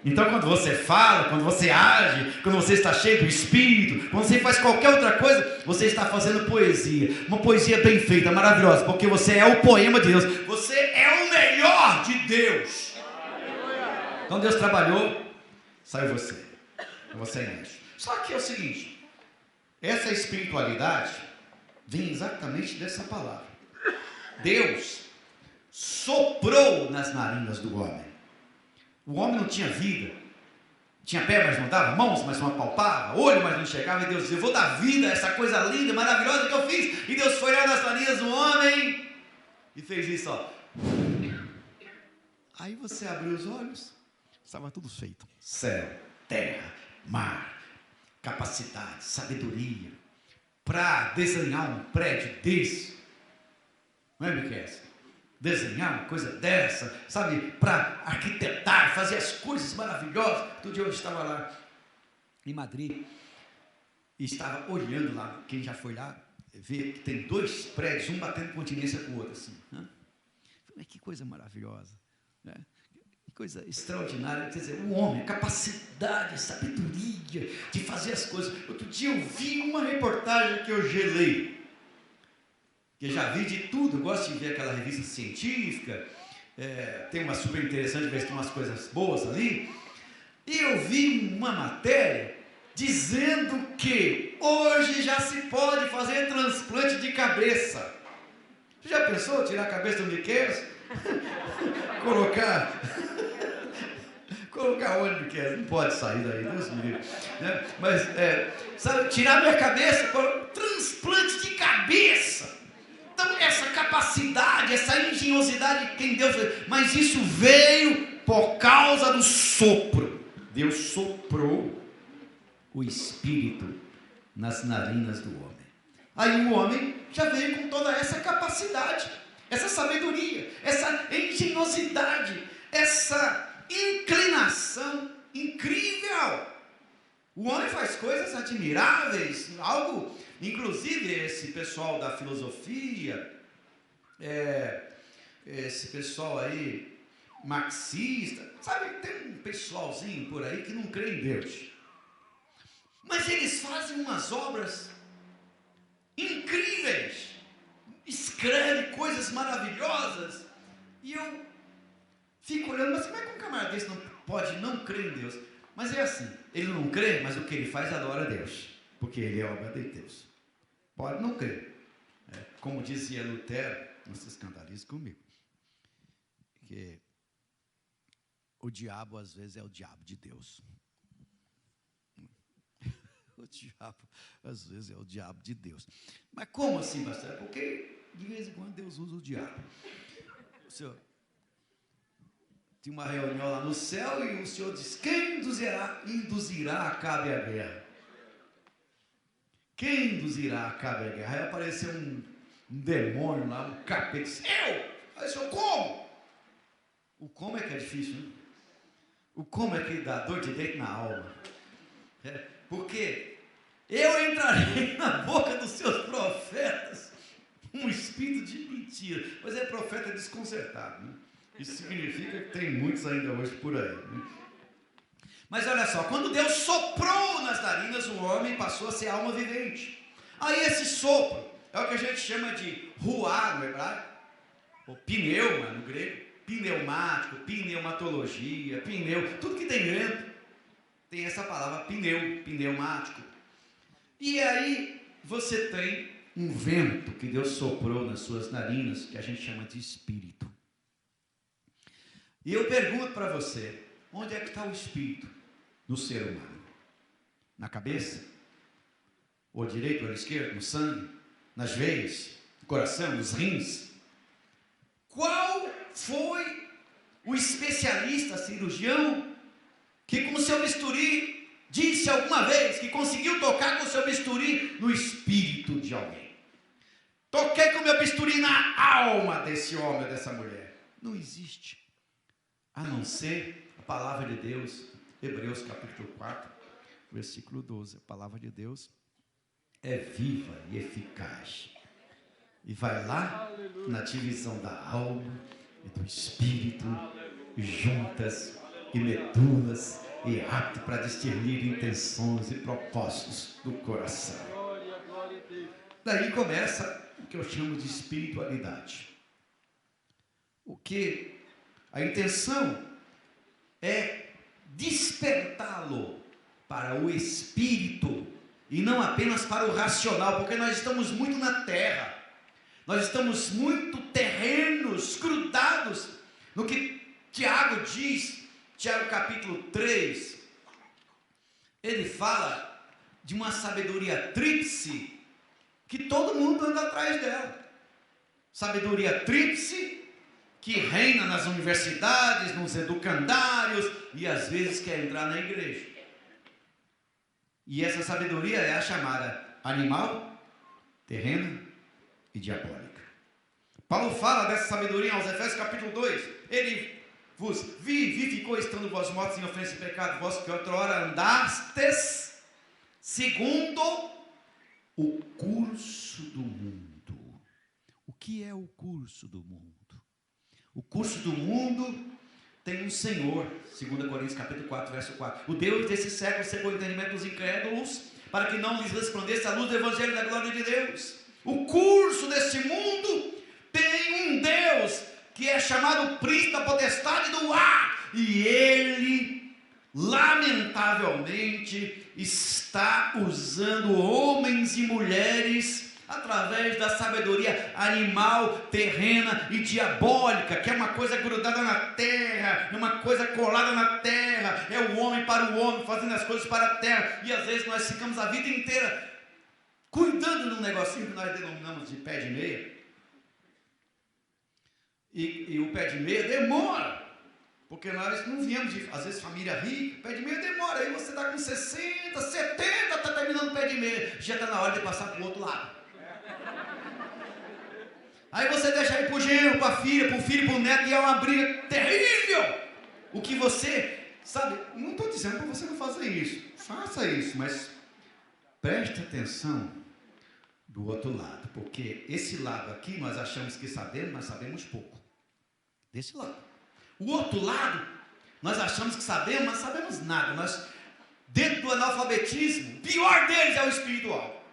Então quando você fala, quando você age, quando você está cheio do Espírito, quando você faz qualquer outra coisa, você está fazendo poesia, uma poesia bem feita, maravilhosa, porque você é o poema de Deus, você é o melhor de Deus. Então Deus trabalhou, saiu você é inédito. Só que é o seguinte, essa espiritualidade vem exatamente dessa palavra. Deus soprou nas narinas do homem. O homem não tinha vida, tinha pé, mas não dava, mãos, mas não apalpava, olho, mas não enxergava, e Deus dizia: eu vou dar vida a essa coisa linda, maravilhosa que eu fiz. E Deus foi lá nas narinas do homem e fez isso, ó. Aí você abriu os olhos, estava tudo feito: céu, terra, mar, capacidade, sabedoria, para desenhar um prédio desse. Não é, Miquel? Desenhar uma coisa dessa, sabe, para arquitetar, fazer as coisas maravilhosas. Todo dia eu estava lá em Madrid e estava olhando lá, quem já foi lá, vê que tem 2 prédios, um batendo continência com o outro, assim. Falei, que coisa maravilhosa, né? Que coisa extraordinária. Quer dizer, o homem, capacidade, sabedoria de fazer as coisas. Outro dia eu vi uma reportagem que eu gelei. Que já vi de tudo, eu gosto de ver aquela revista científica, tem uma super interessante, ver se tem umas coisas boas ali, e eu vi uma matéria dizendo que hoje já se pode fazer transplante de cabeça. Você já pensou tirar a cabeça do Miquel? colocar onde Miquel? Não pode sair daí, Deus me livre, né? Mas, sabe, tirar minha cabeça, transplante de cabeça. Então essa capacidade, essa engenhosidade que tem Deus, mas isso veio por causa do sopro. Deus soprou o Espírito nas narinas do homem. Aí o homem já veio com toda essa capacidade, essa sabedoria, essa engenhosidade, essa inclinação incrível. O homem faz coisas admiráveis, algo, inclusive esse pessoal da filosofia, esse pessoal aí, marxista, sabe, tem um pessoalzinho por aí que não crê em Deus, mas eles fazem umas obras incríveis, escrevem coisas maravilhosas, e eu fico olhando, mas como é que um camarada desse não pode não crer em Deus? Mas é assim, ele não crê, mas o que ele faz adora a Deus, porque ele é obra de Deus. Pode não crer. Como dizia Lutero, não se escandalize comigo, que o diabo às vezes é o diabo de Deus. O diabo às vezes é o diabo de Deus. Mas como assim, pastor? Porque de vez em quando Deus usa o diabo. O senhor tinha uma reunião lá no céu e o Senhor diz: quem induzirá Acabe à guerra? Quem induzirá Acabe à guerra? Aí apareceu um demônio lá, um capeta, disse: eu! Aí o Senhor, como? O como é que é difícil, né? O como é que dá dor de dentro na alma. Porque eu entrarei na boca dos seus profetas um espírito de mentira. Mas é profeta desconcertado, né? Isso significa que tem muitos ainda hoje por aí, né? Mas olha só, quando Deus soprou nas narinas, o homem passou a ser alma vivente. Aí esse sopro é o que a gente chama de ruá no hebraico, ou pneuma no grego, pneumático, pneumatologia, pneu, tudo que tem dentro tem essa palavra pneumático. E aí você tem um vento que Deus soprou nas suas narinas, que a gente chama de espírito. E eu pergunto para você, onde é que está o espírito no ser humano? Na cabeça? Ou à direita ou à esquerda? No sangue? Nas veias? No coração? Nos rins? Qual foi o especialista cirurgião que com o seu bisturi disse alguma vez que conseguiu tocar com o seu bisturi no espírito de alguém? Toquei com o meu bisturi na alma desse homem ou dessa mulher. Não existe. A não ser a palavra de Deus, Hebreus capítulo 4, versículo 12. A palavra de Deus é viva e eficaz. E vai lá na divisão da alma e do espírito, juntas e medulas, e apto para discernir intenções e propósitos do coração. Daí começa o que eu chamo de espiritualidade. O que a intenção é despertá-lo para o espírito e não apenas para o racional, porque nós estamos muito na terra, nós estamos muito terrenos, grudados no que Tiago diz, Tiago capítulo 3, ele fala de uma sabedoria tríplice que todo mundo anda atrás dela. Sabedoria tríplice que reina nas universidades, nos educandários e às vezes quer entrar na igreja. E essa sabedoria é a chamada animal, terrena e diabólica. Paulo fala dessa sabedoria aos Efésios capítulo 2. Ele vos vivificou estando vós mortos em ofensa e pecado, vós que outrora andastes segundo o curso do mundo. O que é o curso do mundo? O curso do mundo tem um Senhor, 2 Coríntios capítulo 4, verso 4. O Deus desse século cegou o entendimento dos incrédulos, para que não lhes resplandeça a luz do Evangelho da glória de Deus. O curso desse mundo tem um Deus, que é chamado príncipe da potestade do ar, e ele, lamentavelmente, está usando homens e mulheres através da sabedoria animal, terrena e diabólica, que é uma coisa grudada na terra, é uma coisa colada na terra, é o homem para o homem, fazendo as coisas para a terra, e às vezes nós ficamos a vida inteira cuidando de um negocinho que nós denominamos de pé de meia, e o pé de meia demora, porque nós não viemos de, às vezes, família rica. Pé de meia demora, aí você está com 60, 70, está terminando o pé de meia, já está na hora de passar para o outro lado. Aí você deixa aí para o genro, para a filha, para o filho, para o neto, e é uma briga terrível. O que você, sabe, não estou dizendo para você não fazer isso. Faça isso, mas preste atenção do outro lado. Porque esse lado aqui nós achamos que sabemos, mas sabemos pouco. Desse lado. O outro lado, nós achamos que sabemos, mas sabemos nada. Nós, dentro do analfabetismo, o pior deles é o espiritual.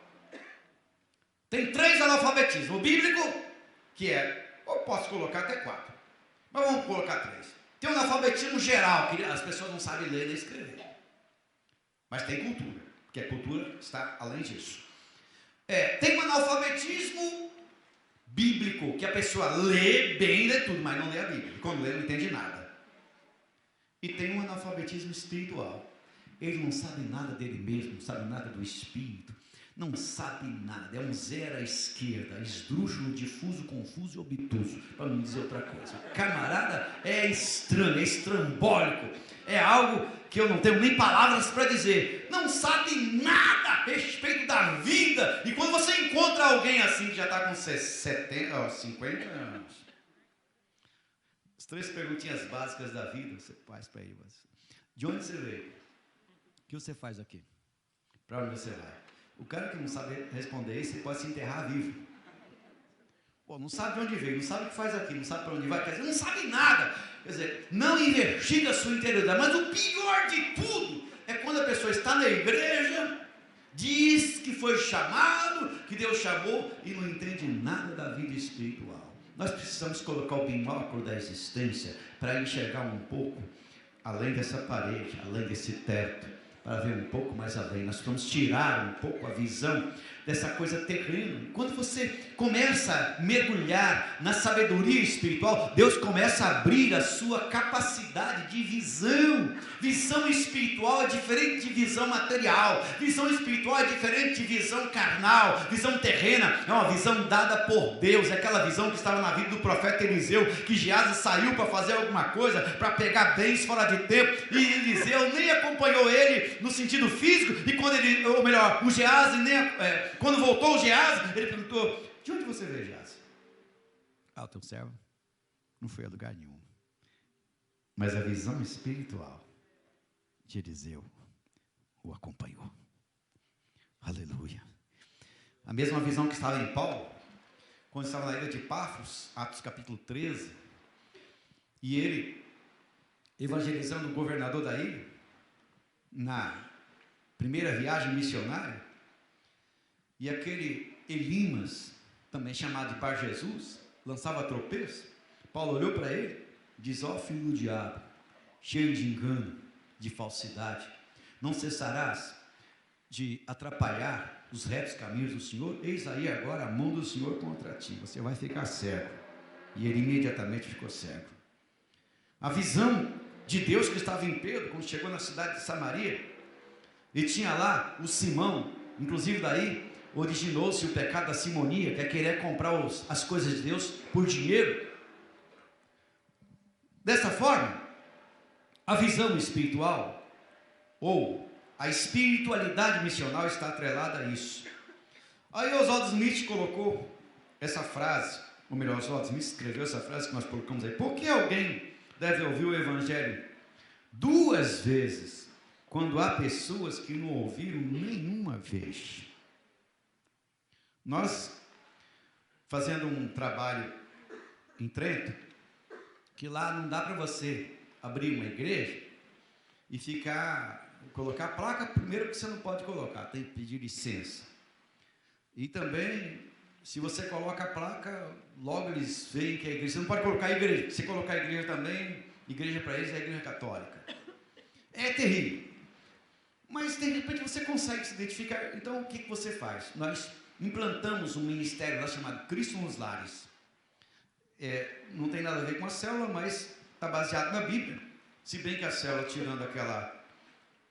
Tem 3 analfabetismos. O bíblico, que é, eu posso colocar até 4, mas vamos colocar 3. Tem o analfabetismo geral, que as pessoas não sabem ler nem escrever. Mas tem cultura, porque a cultura está além disso. Tem o analfabetismo bíblico, que a pessoa lê bem, lê tudo, mas não lê a Bíblia. Quando lê, não entende nada. E tem o analfabetismo espiritual. Ele não sabe nada dele mesmo, não sabe nada do Espírito. Não sabe nada, é um zero à esquerda, esdrúxulo, difuso, confuso e obtuso, para não dizer outra coisa. O camarada é estranho, é estrambólico, é algo que eu não tenho nem palavras para dizer. Não sabe nada a respeito da vida. E quando você encontra alguém assim, que já está com 50 anos, as 3 perguntinhas básicas da vida, você faz para ele. De onde você veio? O que você faz aqui? Para onde você vai? O cara que não sabe responder isso, ele pode se enterrar vivo. Pô, não sabe de onde veio, não sabe o que faz aqui, não sabe para onde vai, quer dizer, não sabe nada. Quer dizer, não investiga a sua interioridade. Mas o pior de tudo é quando a pessoa está na igreja, diz que foi chamado, que Deus chamou e não entende nada da vida espiritual. Nós precisamos colocar o binóculo da existência para enxergar um pouco além dessa parede, além desse teto, para ver um pouco mais além. Nós vamos tirar um pouco a visão dessa coisa terrena. Quando você começa a mergulhar na sabedoria espiritual, Deus começa a abrir a sua capacidade de visão. Visão espiritual é diferente de visão material. Visão espiritual é diferente de visão carnal. Visão terrena é uma visão dada por Deus. É aquela visão que estava na vida do profeta Eliseu, que Geazi saiu para fazer alguma coisa, para pegar bens fora de tempo, e Eliseu nem acompanhou ele no sentido físico, e quando ele, ou melhor, o Geazi quando voltou o Geazi, ele perguntou: de onde você veio, Geazi? O teu servo não foi a lugar nenhum. Mas a visão espiritual de Eliseu o acompanhou. Aleluia. A mesma visão que estava em Paulo, quando estava na ilha de Pafos, Atos capítulo 13, e ele evangelizando o governador da ilha, na primeira viagem missionária, e aquele Elimas, também chamado de Bar Jesus, lançava tropeço. Paulo olhou para ele, diz: ó filho do diabo, cheio de engano, de falsidade, não cessarás de atrapalhar os retos caminhos do Senhor? Eis aí agora a mão do Senhor contra ti, você vai ficar cego. E ele imediatamente ficou cego. A visão de Deus que estava em Pedro, quando chegou na cidade de Samaria, e tinha lá o Simão, inclusive daí originou-se o pecado da simonia, que é querer comprar as coisas de Deus por dinheiro. Dessa forma, a visão espiritual, ou a espiritualidade missional, está atrelada a isso. Aí Oswald Smith colocou essa frase, ou melhor, Oswald Smith escreveu essa frase que nós colocamos aí: por que alguém deve ouvir o Evangelho 2 vezes, quando há pessoas que não ouviram nenhuma vez? Nós, fazendo um trabalho em Trento, que lá não dá para você abrir uma igreja e colocar placa, primeiro que você não pode colocar, tem que pedir licença. E também, se você coloca a placa, logo eles veem que é igreja. Você não pode colocar igreja. Se colocar igreja também, igreja para eles é a igreja católica. É terrível. Mas de repente você consegue se identificar. Então o que você faz? Nós implantamos um ministério lá chamado Cristo nos Lares. Não tem nada a ver com a célula, mas está baseado na Bíblia. Se bem que a célula, tirando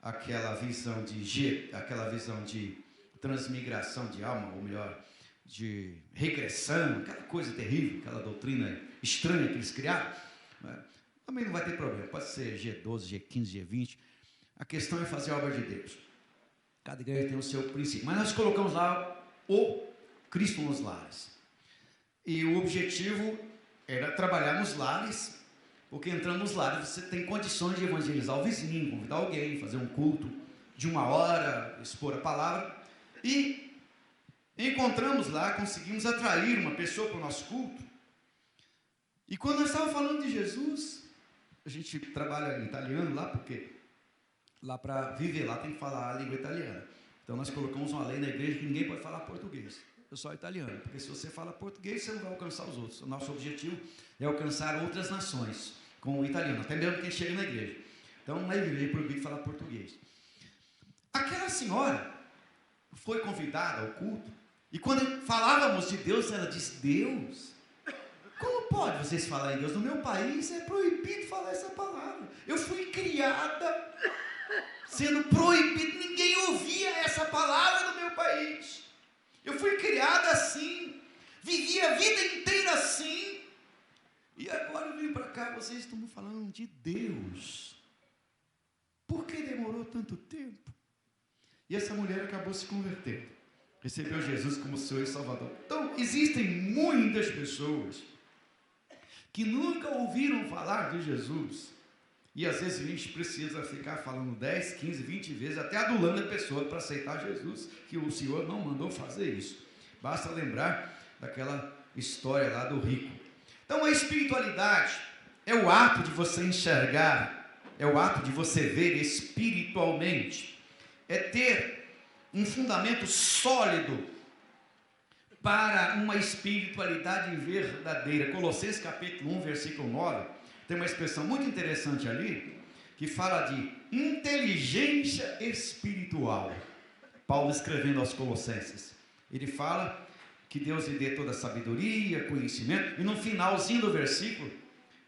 aquela visão de transmigração de alma, ou melhor, de regressão, aquela coisa terrível, aquela doutrina estranha que eles criaram, também não vai ter problema. Pode ser G12, G15, G20. A questão é fazer a obra de Deus. Cada igreja tem o seu princípio. Mas nós colocamos lá o Cristo nos Lares. E o objetivo era trabalhar nos lares, porque entrando nos lares você tem condições de evangelizar o vizinho, convidar alguém, fazer um culto de 1 hora, expor a palavra. E encontramos lá, conseguimos atrair uma pessoa para o nosso culto. E quando nós estávamos falando de Jesus, a gente trabalha em italiano lá, porque lá para viver lá tem que falar a língua italiana. Então nós colocamos uma lei na igreja que ninguém pode falar português, só italiano, porque se você fala português, você não vai alcançar os outros. O nosso objetivo é alcançar outras nações com o italiano, até mesmo quem chega na igreja. Então na igreja é proibido falar português. Aquela senhora foi convidada ao culto, e quando falávamos de Deus, ela disse: Deus, como pode vocês falar em Deus? No meu país é proibido falar essa palavra. Eu fui criada sendo proibido, ninguém ouvia essa palavra no meu país. Eu fui criada assim, vivi a vida inteira assim, e agora eu vim para cá, vocês estão falando de Deus. Por que demorou tanto tempo? E essa mulher acabou se convertendo, recebeu Jesus como Senhor e Salvador. Então, existem muitas pessoas que nunca ouviram falar de Jesus, e às vezes a gente precisa ficar falando 10, 15, 20 vezes, até adulando a pessoa para aceitar Jesus, que o Senhor não mandou fazer isso. Basta lembrar daquela história lá do rico. Então a espiritualidade é o ato de você enxergar, é o ato de você ver espiritualmente, é ter um fundamento sólido para uma espiritualidade verdadeira. Colossenses capítulo 1, versículo 9, tem uma expressão muito interessante ali, que fala de inteligência espiritual. Paulo escrevendo aos Colossenses, ele fala que Deus lhe dê toda sabedoria, conhecimento, e no finalzinho do versículo,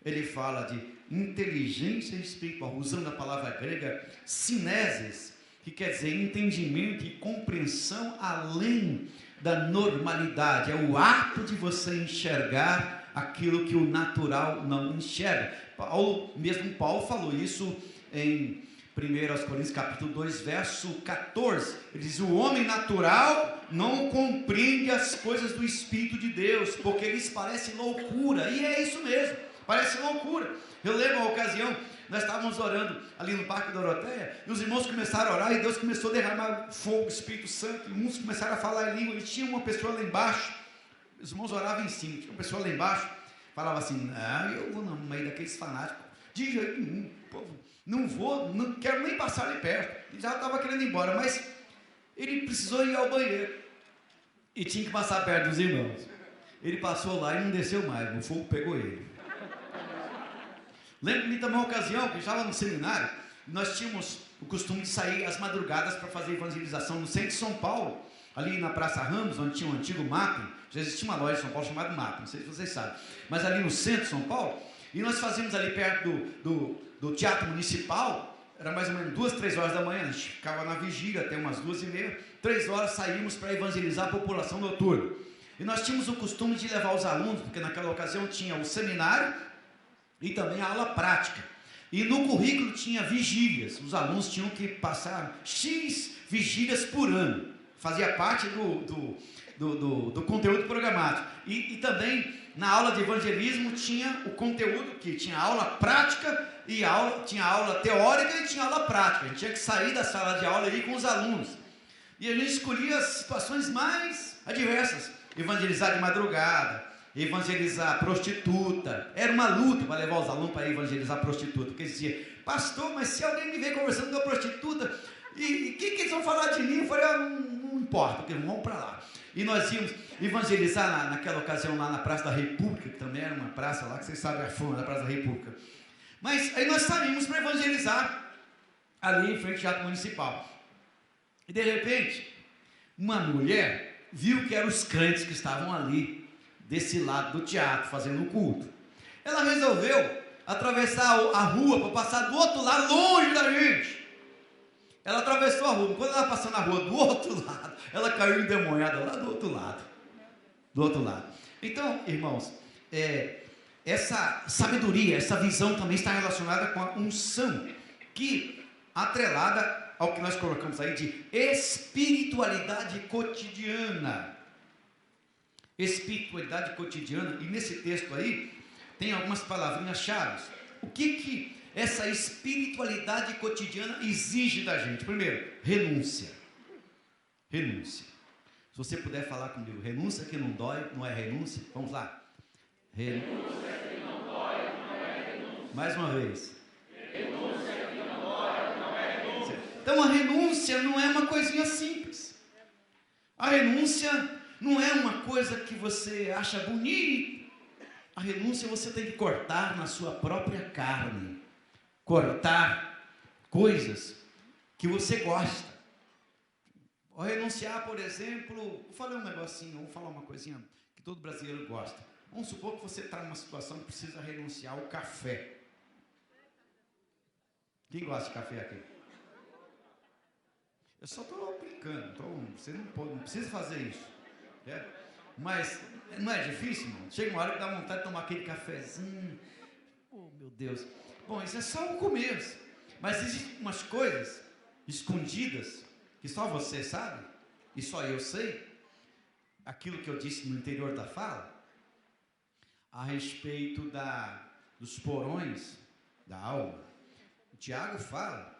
ele fala de inteligência espiritual, usando a palavra grega sineses, que quer dizer entendimento e compreensão além da normalidade. É o ato de você enxergar aquilo que o natural não enxerga. Paulo falou isso em 1 Coríntios capítulo 2, verso 14. Ele diz: o homem natural não compreende as coisas do Espírito de Deus, porque lhes parece loucura. E é isso mesmo, parece loucura. Eu lembro uma ocasião, nós estávamos orando ali no Parque Doroteia, e os irmãos começaram a orar, e Deus começou a derramar fogo, Espírito Santo, e uns começaram a falar em língua, e tinha uma pessoa lá embaixo, os irmãos oravam em cima, tinha uma pessoa lá embaixo, falava assim: eu vou no meio daqueles fanáticos, de jeito nenhum, povo, não vou, não quero nem passar ali perto. Ele já estava querendo ir embora, mas ele precisou ir ao banheiro, e tinha que passar perto dos irmãos. Ele passou lá e não desceu mais, o fogo pegou ele. Lembro-me também uma ocasião que estava no seminário, nós tínhamos o costume de sair às madrugadas para fazer evangelização no centro de São Paulo, ali na Praça Ramos, onde tinha um antigo MAP. Já existia uma loja em São Paulo chamada MAP, não sei se vocês sabem, mas ali no centro de São Paulo, e nós fazíamos ali perto do Teatro Municipal, era mais ou menos 2, 3 horas da manhã, a gente ficava na vigília até umas 2h30, 3 horas saímos para evangelizar a população noturna. E nós tínhamos o costume de levar os alunos, porque naquela ocasião tinha o seminário e também a aula prática. E no currículo tinha vigílias, os alunos tinham que passar X vigílias por ano, fazia parte do conteúdo programático. E também na aula de evangelismo tinha o conteúdo, que tinha aula prática, e tinha aula teórica e tinha aula prática. A gente tinha que sair da sala de aula e ir com os alunos. E a gente escolhia as situações mais adversas, evangelizar de madrugada, evangelizar prostituta. Era uma luta para levar os alunos para evangelizar prostituta, porque eles diziam: pastor, mas se alguém me ver conversando com a prostituta, e o que eles vão falar de mim? Eu falei: não importa, porque vamos para lá. E nós íamos evangelizar naquela ocasião lá na Praça da República, que também era uma praça lá, que vocês sabem a fama da Praça da República. Mas aí nós saímos para evangelizar ali em frente ao Teatro Municipal. E de repente, uma mulher viu que eram os crentes que estavam ali, desse lado do teatro, fazendo o culto. Ela resolveu atravessar a rua para passar do outro lado, longe da gente. Ela atravessou a rua. Quando ela passou na rua do outro lado, ela caiu endemoniada lá do outro lado. Do outro lado. Então, irmãos, essa sabedoria, essa visão também está relacionada com a unção, que atrelada ao que nós colocamos aí de espiritualidade cotidiana. espiritualidade cotidiana, e nesse texto aí tem algumas palavrinhas chaves. O que essa espiritualidade cotidiana exige da gente? Primeiro, renúncia. Renúncia. Se você puder falar comigo, renúncia que não dói, não é renúncia? Vamos lá. Renúncia que não dói, não é renúncia. Mais uma vez. Renúncia que não dói, não é renúncia. Então a renúncia não é uma coisinha simples. A renúncia não é uma coisa que você acha bonita. A renúncia você tem que cortar na sua própria carne. Cortar coisas que você gosta. Ou renunciar, por exemplo, vou falar um negocinho, vou falar uma coisinha que todo brasileiro gosta. Vamos supor que você está numa situação que precisa renunciar ao café. Quem gosta de café aqui? Eu só estou brincando, você não precisa fazer isso. É? Mas não é difícil, mano? Chega uma hora que dá vontade de tomar aquele cafezinho. Oh, meu Deus. Bom, isso é só o começo. Mas existem umas coisas escondidas que só você sabe, e só eu sei, aquilo que eu disse no interior da fala, a respeito dos porões da alma. O Tiago fala,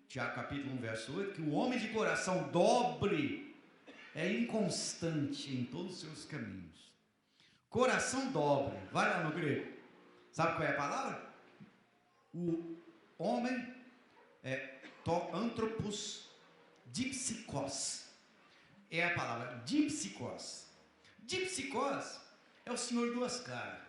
Tiago capítulo 1, verso 8, que o homem de coração dobre é inconstante em todos os seus caminhos. Coração dobre, vai lá no grego, sabe qual é a palavra? O homem é anthropos dipsikos, é a palavra dipsikos. Dipsikos é o senhor duas caras.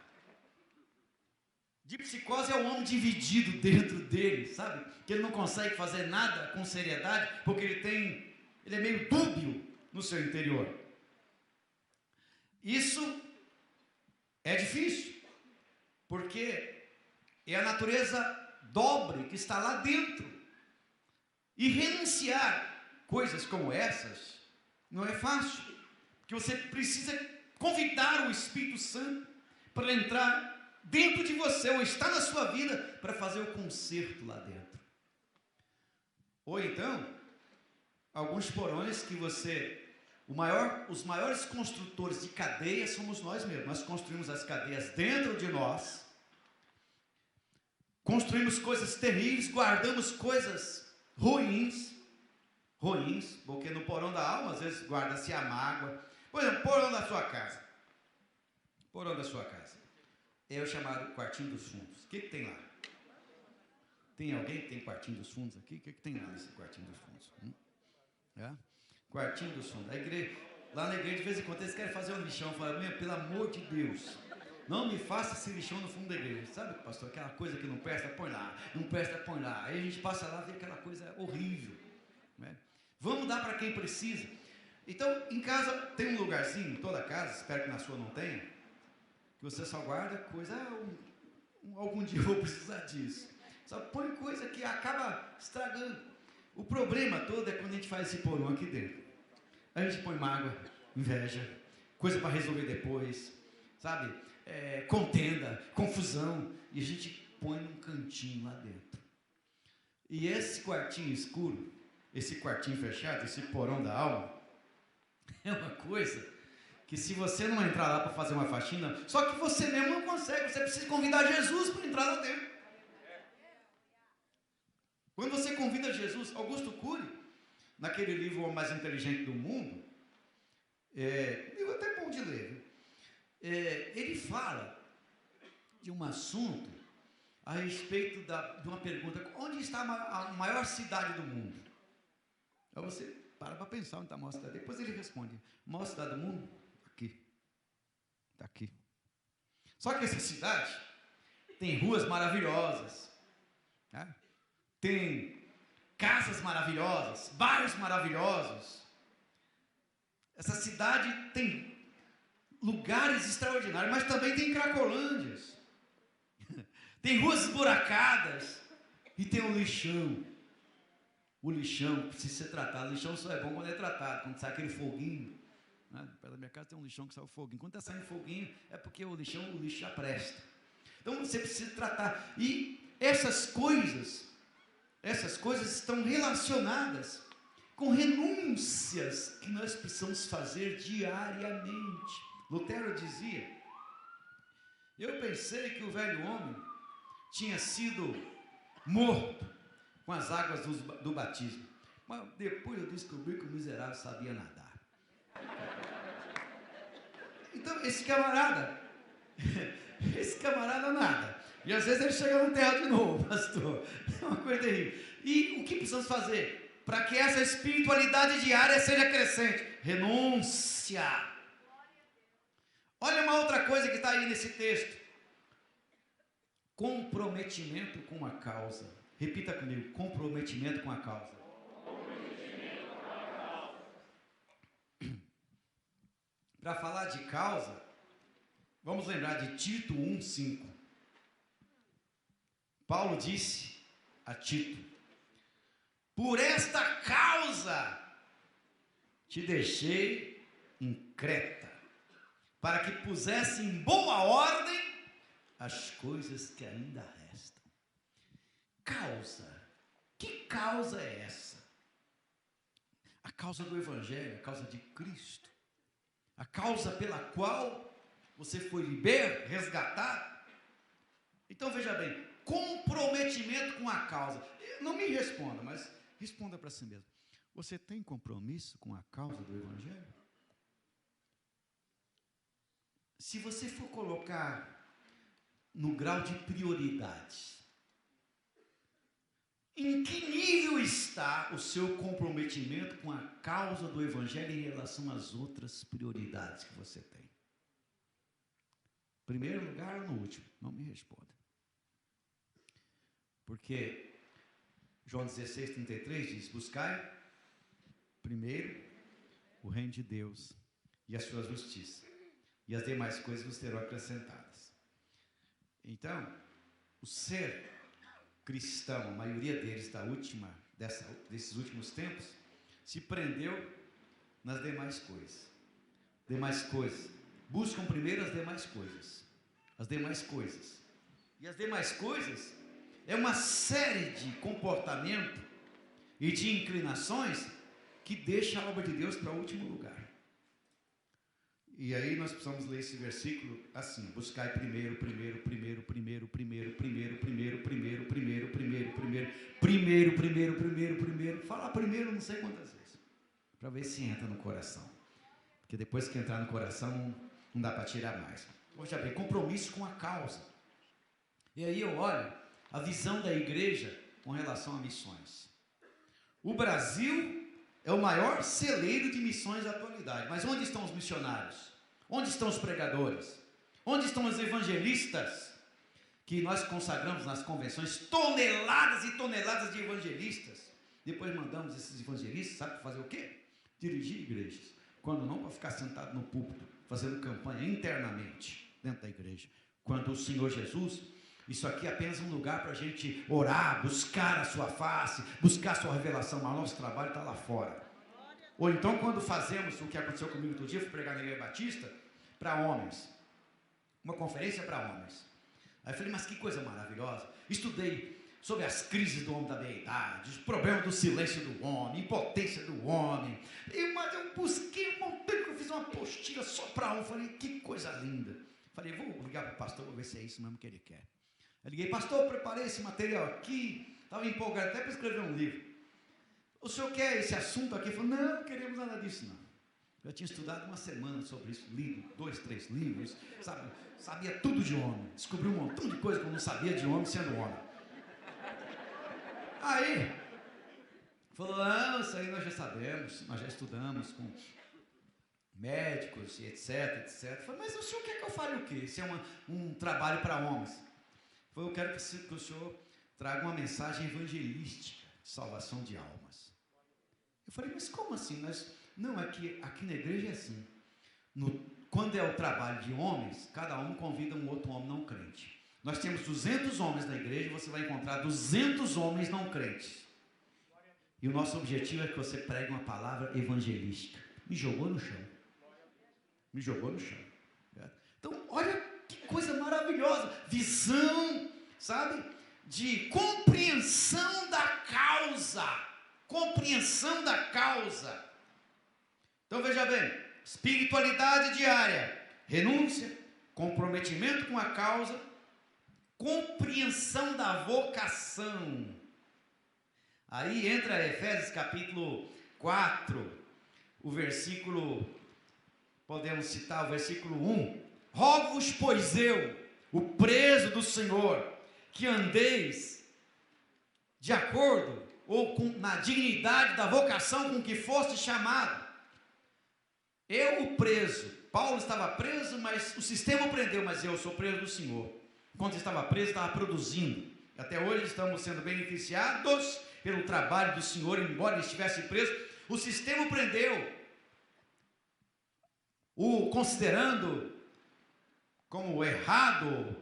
Dipsikos é o homem dividido dentro dele, sabe? Que ele não consegue fazer nada com seriedade, porque ele é meio dúbio no seu interior. Isso é difícil, porque é a natureza dobre que está lá dentro. E renunciar coisas como essas não é fácil, porque você precisa convidar o Espírito Santo para entrar dentro de você, ou estar na sua vida, para fazer o conserto lá dentro. Ou então, alguns porões que os maiores construtores de cadeias somos nós mesmos. Nós construímos as cadeias dentro de nós, construímos coisas terríveis, guardamos coisas ruins, porque no porão da alma, às vezes, guarda-se a mágoa. Por exemplo, porão da sua casa. É o chamado quartinho dos fundos. O que tem lá? Tem alguém que tem quartinho dos fundos aqui? O que tem lá nesse quartinho dos fundos? É? Quartinho dos fundos. Lá na igreja, de vez em quando, eles querem fazer um lixão. Falam, pelo amor de Deus, não me faça esse lixão no fundo da igreja. Sabe, pastor, aquela coisa que não presta, põe lá. Não presta, põe lá. Aí a gente passa lá e vê aquela coisa horrível. Né? Vamos dar para quem precisa. Então, em casa, tem um lugarzinho, em toda casa, espero que na sua não tenha, que você só guarda coisa, algum dia eu vou precisar disso. Só põe coisa que acaba estragando. O problema todo é quando a gente faz esse porão aqui dentro. A gente põe mágoa, inveja, coisa para resolver depois, sabe? Contenda, confusão, e a gente põe num cantinho lá dentro. E esse quartinho escuro, esse quartinho fechado, esse porão da alma, é uma coisa que se você não entrar lá para fazer uma faxina, só que você mesmo não consegue, você precisa convidar Jesus para entrar lá dentro. Quando você convida Jesus, Augusto Cury, naquele livro O Homem Mais Inteligente do Mundo, livro até bom de ler, ele fala de um assunto a respeito de uma pergunta: onde está a maior cidade do mundo? Aí você para pensar onde está a maior cidade. Depois ele responde: a maior cidade do mundo? Aqui. Está aqui. Só que essa cidade tem ruas maravilhosas, né? Tem casas maravilhosas, bairros maravilhosos. Essa cidade tem lugares extraordinários, mas também tem cracolândias. Tem ruas esburacadas e tem um lixão. O lixão precisa ser tratado. O lixão só é bom quando é tratado, quando sai aquele foguinho. Né? Perto da minha casa tem um lixão que sai o foguinho. Quando está saindo foguinho, é porque o lixo já presta. Então você precisa tratar. E essas coisas estão relacionadas com renúncias que nós precisamos fazer diariamente. Lutero dizia: eu pensei que o velho homem tinha sido morto com as águas do batismo, mas depois eu descobri que o miserável sabia nadar. Então, esse camarada nada. E às vezes ele chega no terra de novo, pastor. É uma coisa terrível. E o que precisamos fazer para que essa espiritualidade diária seja crescente? Renúncia. Olha uma outra coisa que está aí nesse texto: comprometimento com a causa. Repita comigo: comprometimento com a causa. Para falar de causa, vamos lembrar de Tito 1,5. Paulo disse a Tito: por esta causa te deixei em Creta, para que pusesse em boa ordem as coisas que ainda restam. Causa. Que causa é essa? A causa do Evangelho, a causa de Cristo. A causa pela qual você foi liberto, resgatado. Então veja bem, comprometimento com a causa. Não me responda, mas responda para si mesmo. Você tem compromisso com a causa do Evangelho? Se você for colocar no grau de prioridade, em que nível está o seu comprometimento com a causa do Evangelho em relação às outras prioridades que você tem? Primeiro lugar ou no último? Não me responda. Porque João 16:33 diz: buscai primeiro o reino de Deus e a sua justiça, e as demais coisas vos serão acrescentadas. Então, o ser cristão, a maioria deles desses últimos tempos, se prendeu nas demais coisas. Demais coisas. Buscam primeiro as demais coisas. As demais coisas. E as demais coisas é uma série de comportamento e de inclinações que deixa a obra de Deus para o último lugar. E aí nós precisamos ler esse versículo assim: buscai primeiro, falar primeiro não sei quantas vezes, para ver se entra no coração, porque depois que entrar no coração não dá para tirar mais. Veja bem, compromisso com a causa. E aí eu olho a visão da igreja com relação a missões. O Brasil é o maior celeiro de missões da atualidade, mas onde estão os missionários? Onde estão os pregadores? Onde estão os evangelistas? Que nós consagramos nas convenções toneladas e toneladas de evangelistas. Depois mandamos esses evangelistas, sabe para fazer o quê? Dirigir igrejas. Quando não, para ficar sentado no púlpito, fazendo campanha internamente dentro da igreja. Quando o Senhor Jesus, isso aqui é apenas um lugar para a gente orar, buscar a sua face, buscar a sua revelação, mas o nosso trabalho está lá fora. Ou então, quando fazemos o que aconteceu comigo outro dia, fui pregar na Igreja Batista, para homens, uma conferência para homens. Aí eu falei, mas que coisa maravilhosa. Estudei sobre as crises do homem da meia-idade, os problemas do silêncio do homem, impotência do homem. Mas eu busquei um montão, eu fiz uma apostila só para um. Falei, que coisa linda. Falei, vou ligar para o pastor, vou ver se é isso mesmo que ele quer. Eu liguei, pastor, eu preparei esse material aqui, estava empolgado até para escrever um livro. O senhor quer esse assunto aqui? Ele falou, não queremos nada disso, não. Eu tinha estudado uma semana sobre isso, lido 2, 3 livros, sabia tudo de homem, descobri um montão de coisa que eu não sabia de homem sendo homem. Aí, falou, não, isso aí nós já sabemos, nós já estudamos com médicos, etc, etc. Eu falei, mas o senhor quer que eu fale o quê? Isso é um trabalho para homens. Eu falei, eu quero que o senhor traga uma mensagem evangelística de salvação de almas. Eu falei, mas como assim? Não, é que aqui na igreja é assim. Quando é o trabalho de homens, cada um convida um outro homem não crente. Nós temos 200 homens na igreja, você vai encontrar 200 homens não crentes. E o nosso objetivo é que você pregue uma palavra evangelística. Me jogou no chão. Me jogou no chão. Então, olha que coisa maravilhosa. Visão, sabe? De compreensão da causa. Compreensão da causa. Então veja bem, espiritualidade diária, renúncia, comprometimento com a causa, compreensão da vocação. Aí entra Efésios capítulo 4, o versículo, podemos citar o versículo 1. Rogo-vos, pois eu, o preso do Senhor, que andeis de acordo ou na dignidade da vocação com que foste chamado. Eu, o preso, Paulo estava preso, mas o sistema prendeu, mas eu sou preso do Senhor. Quando estava preso, estava produzindo. Até hoje estamos sendo beneficiados pelo trabalho do Senhor, embora ele estivesse preso. O sistema prendeu, o considerando como errado,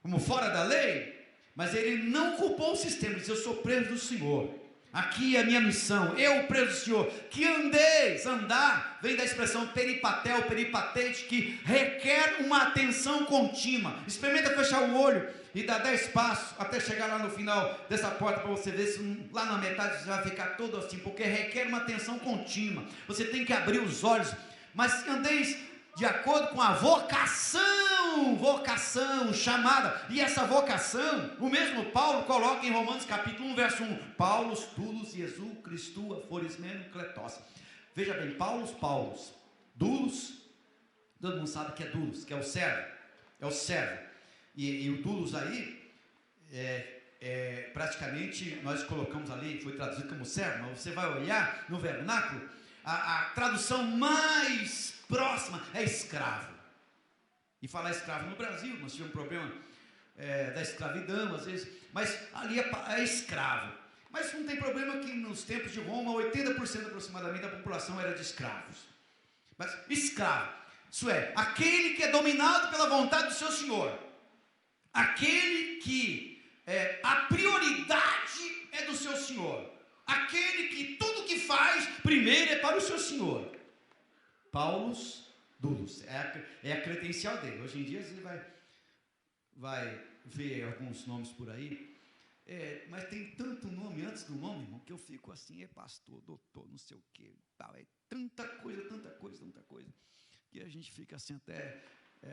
como fora da lei, mas ele não culpou o sistema, ele disse: eu sou preso do Senhor, aqui é a minha missão, eu preso do Senhor, que andeis. Andar vem da expressão peripatel, peripatete, que requer uma atenção contínua. Experimenta fechar o olho e dar 10 passos até chegar lá no final dessa porta, para você ver se lá na metade você vai ficar todo assim, porque requer uma atenção contínua. Você tem que abrir os olhos, mas andeis de acordo com a vocação, chamada. E essa vocação, o mesmo Paulo coloca em Romanos capítulo 1, verso 1. Paulos, Dulos, Jesus, Cristo, Aforismeno, Cletos. Veja bem, Paulos, Dulos, todo mundo sabe que é Dulos, que é o servo, e o Dulos aí, praticamente, nós colocamos ali, foi traduzido como servo, mas você vai olhar no vernáculo, a tradução mais próxima é escravo. E falar escravo no Brasil, nós tivemos um problema da escravidão às vezes, mas ali é escravo. Mas não tem problema que nos tempos de Roma 80% aproximadamente da população era de escravos. Mas escravo, isso é, aquele que é dominado pela vontade do seu senhor, aquele que a prioridade é do seu senhor, aquele que tudo que faz primeiro é para o seu senhor. Paulos, Dulos, é a credencial dele. Hoje em dia você vai ver alguns nomes por aí, mas tem tanto nome antes do nome, irmão, que eu fico assim: pastor, doutor, não sei o que, tal, tanta coisa, que a gente fica assim até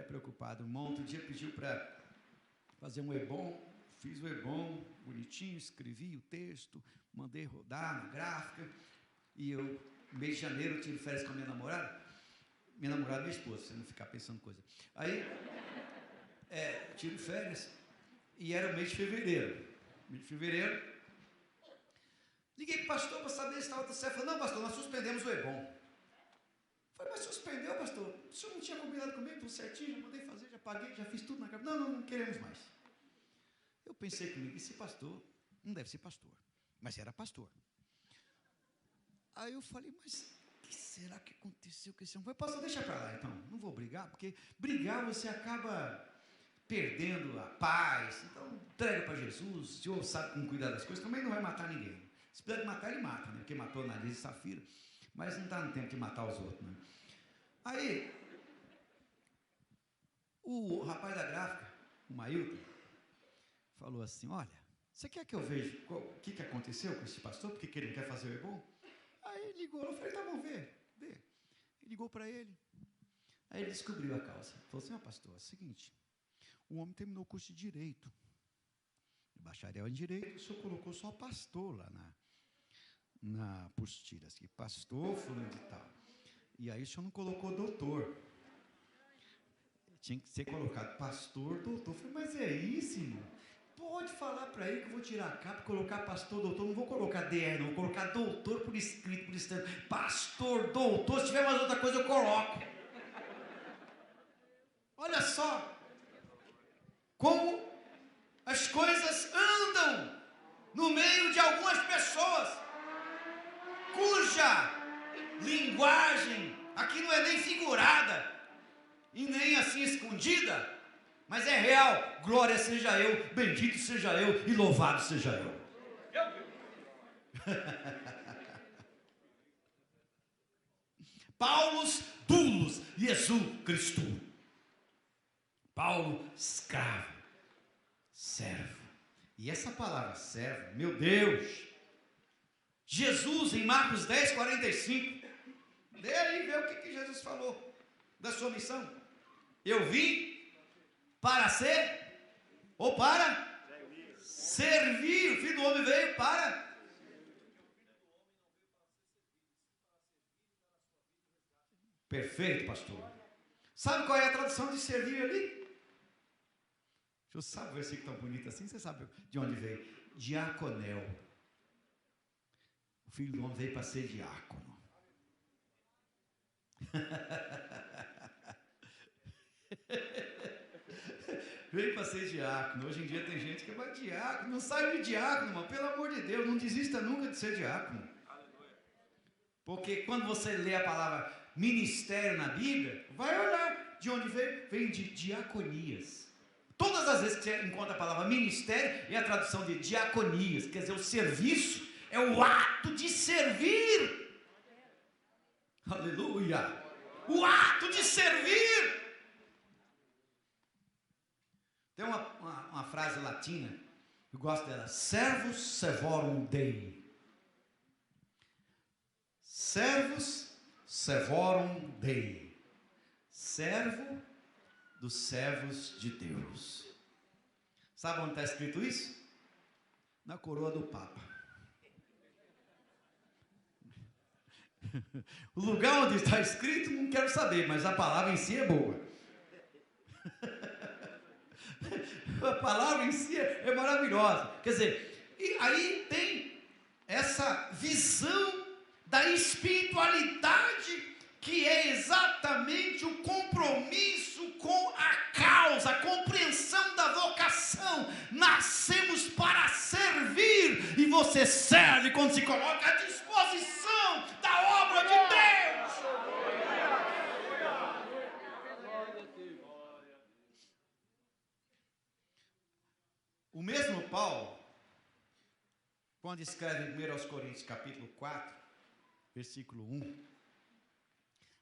preocupado. O irmão outro dia pediu para fazer um e-bom, fiz o e-bom, bonitinho, escrevi o texto, mandei rodar na gráfica, e eu, no mês de janeiro, eu tive férias com a minha namorada e minha esposa, você não ficar pensando coisa. Aí, tive férias, e era o mês de fevereiro. Liguei para o pastor para saber se estava tudo certo. Falei: não, pastor, nós suspendemos o e-bom. Falei: mas suspendeu, pastor? O senhor não tinha combinado comigo, tudo certinho, já mandei fazer, já paguei, já fiz tudo na casa. Não queremos mais. Eu pensei comigo: esse pastor não deve ser pastor, mas era pastor. Aí eu falei: mas o que será que aconteceu com esse homem? Eu falei: pastor, deixa para lá então, não vou brigar, porque brigar você acaba perdendo a paz. Então entrega para Jesus, o Senhor sabe como cuidar das coisas, também não vai matar ninguém. Se puder matar, ele mata, né? Porque matou Ananias e Safira, mas não está no tempo de matar os outros, né? Aí o rapaz da gráfica, o Mailton, falou assim: olha, você quer que eu veja o que aconteceu com esse pastor, porque que ele não quer fazer o e-bom? Aí ele ligou, eu falei: tá bom, vê. Ele ligou para ele, aí ele descobriu a causa. Falou assim: pastor, é o seguinte, o homem terminou o curso de Direito, bacharel em Direito, o senhor colocou só pastor lá na apostila, assim, pastor fulano de tal, e aí o senhor não colocou doutor, tinha que ser colocado pastor, doutor. Eu falei: mas é isso, irmão? Pode falar para ele que eu vou tirar a capa e colocar pastor, doutor, não vou colocar DR, não, vou colocar doutor por escrito, por instante, pastor, doutor, se tiver mais outra coisa eu coloco. Olha só como as coisas andam no meio de algumas pessoas, cuja linguagem aqui não é nem figurada e nem assim escondida, mas é real. Glória seja eu, bendito seja eu e louvado seja eu. Paulos, Dulos, Jesus Cristo. Paulo, escravo, servo. E essa palavra servo, meu Deus, Jesus em Marcos 10:45, lê aí, vê o que Jesus falou da sua missão. Eu vim para ser ou para servir. O Filho do Homem veio para... Perfeito, pastor. Sabe qual é a tradução de servir ali? Você sabe o versículo tão bonito assim? Você sabe de onde veio? Diaconel. O Filho do Homem veio para ser diácono. Veio para ser diácono. Hoje em dia tem gente que vai diácono. Não sai de diácono, irmão. Pelo amor de Deus, não desista nunca de ser diácono. Porque quando você lê a palavra ministério na Bíblia, vai olhar de onde veio. Vem de diaconias. Todas as vezes que você encontra a palavra ministério, é a tradução de diaconias. Quer dizer, o serviço é o ato de servir. Aleluia. O ato de servir. Tem uma frase latina, eu gosto dela. Servus servorum Dei. Servus servorum Dei. Servo dos servos de Deus. Sabe onde está escrito isso? Na coroa do Papa. O lugar onde está escrito não quero saber, mas a palavra em si é boa. A palavra em si é maravilhosa. Quer dizer, e aí tem essa visão da espiritualidade, que é exatamente o compromisso com a causa, a compreensão da vocação. Nascemos para servir, e você serve quando se coloca à disposição da obra de Deus. O mesmo Paulo, quando escreve em 1 Coríntios capítulo 4, versículo 1,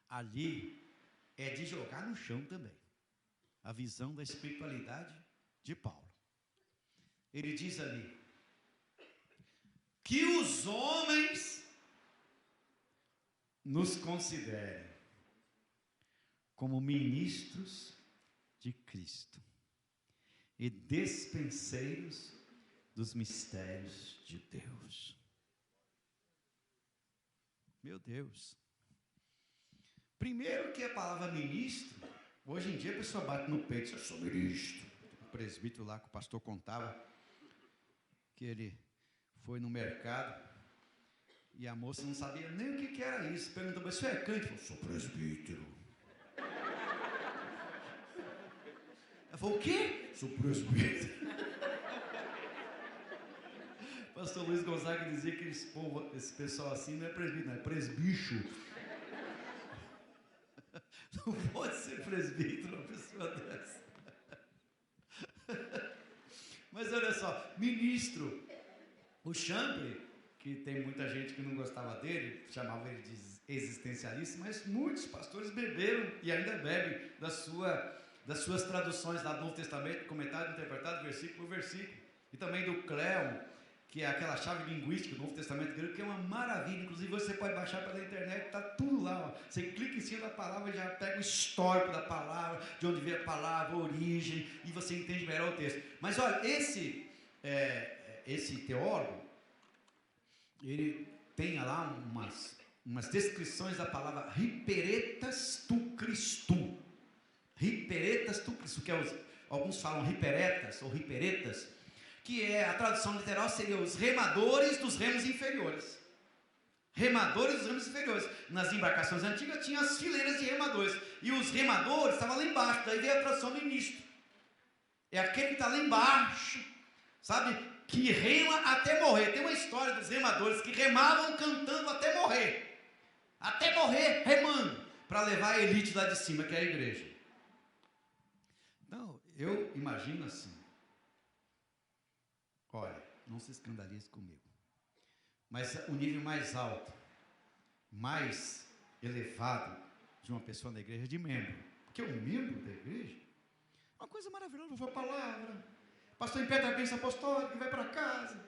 ali é de jogar no chão também a visão da espiritualidade de Paulo. Ele diz ali que os homens nos considerem como ministros de Cristo e despenseiros dos mistérios de Deus. Meu Deus. Primeiro que a palavra ministro, hoje em dia a pessoa bate no peito, eu sou ministro. O presbítero lá que o pastor contava, que ele foi no mercado e a moça não sabia nem o que era isso. Perguntou, mas você é crente? Ele falou, sou presbítero. Ela falou, o quê? Sou presbítero. Pastor Luiz Gonzaga dizia que esse pessoal assim não é presbítero, não é presbicho. Não pode ser presbítero uma pessoa dessa. Mas olha só, ministro, o Champlin, que tem muita gente que não gostava dele, chamava ele de existencialista, mas muitos pastores beberam e ainda bebem das suas traduções lá do Novo Testamento, comentado, interpretado, versículo por versículo. E também do Cleon, que é aquela chave linguística do Novo Testamento grego, que é uma maravilha. Inclusive você pode baixar pela internet, está tudo lá. Ó. Você clica em cima da palavra, já pega o histórico da palavra, de onde veio a palavra, a origem, e você entende melhor o texto. Mas olha, esse teólogo, ele tem lá umas descrições da palavra hiperetas tu Christu. Hiperetas tu Christu, que alguns falam hiperetas ou hiperetas, que é a tradução literal seria os remadores dos remos inferiores. Remadores dos remos inferiores. Nas embarcações antigas tinha as fileiras de remadores. E os remadores estavam lá embaixo. Daí veio a tradução do ministro. É aquele que está lá embaixo, sabe? Que rema até morrer. Tem uma história dos remadores que remavam cantando até morrer. Até morrer remando. Para levar a elite lá de cima, que é a igreja. Não, eu imagino assim. Olha, não se escandalize comigo. Mas o nível mais alto, mais elevado de uma pessoa na igreja é de membro. Porque um membro da igreja é uma coisa maravilhosa, foi a palavra. Pastor impede a bênção apostólica, vai para casa.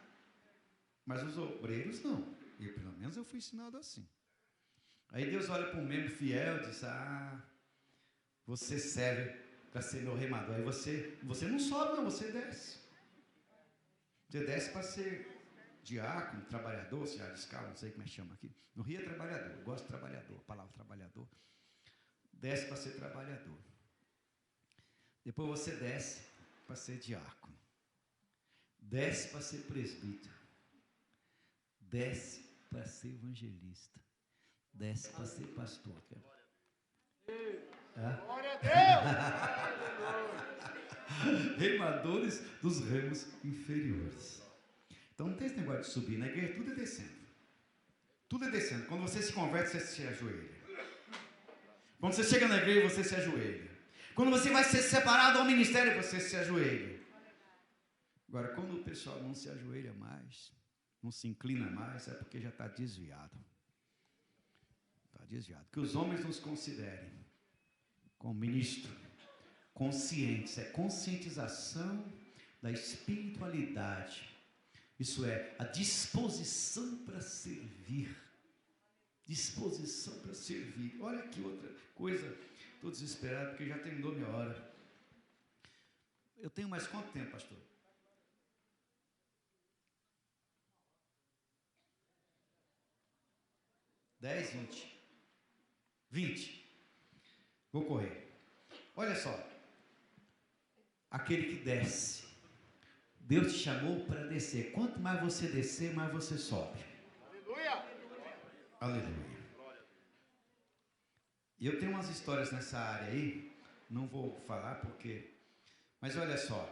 Mas os obreiros não. Eu, pelo menos, eu fui ensinado assim. Aí Deus olha para um membro fiel e diz, você serve para ser meu remador. Aí você não sobe, não, você desce. Você desce para ser diácono, trabalhador, se escala, não sei como é que chama aqui. No Rio é trabalhador, eu gosto de trabalhador, a palavra trabalhador. Desce para ser trabalhador. Depois você desce para ser diácono. Desce para ser presbítero. Desce para ser evangelista. Desce para ser pastor. Glória a Deus! Remadores dos ramos inferiores. Então não tem esse negócio de subir na igreja, tudo é descendo. Tudo é descendo. Quando você se converte, você se ajoelha. Quando você chega na igreja, você se ajoelha. Quando você vai ser separado ao ministério, você se ajoelha. Agora, quando o pessoal não se ajoelha mais, não se inclina mais, é porque já está desviado. Está desviado. Que os homens nos considerem como ministro, conscientes. É conscientização da espiritualidade. Isso é a disposição para servir. Disposição para servir. Olha que outra coisa. Estou desesperado porque já terminou minha hora. Eu tenho mais quanto tempo, pastor? 10, 20. 20. Vou correr. Olha só. Aquele que desce. Deus te chamou para descer. Quanto mais você descer, mais você sobe. Aleluia! Aleluia. E eu tenho umas histórias nessa área aí. Não vou falar porque... Mas olha só.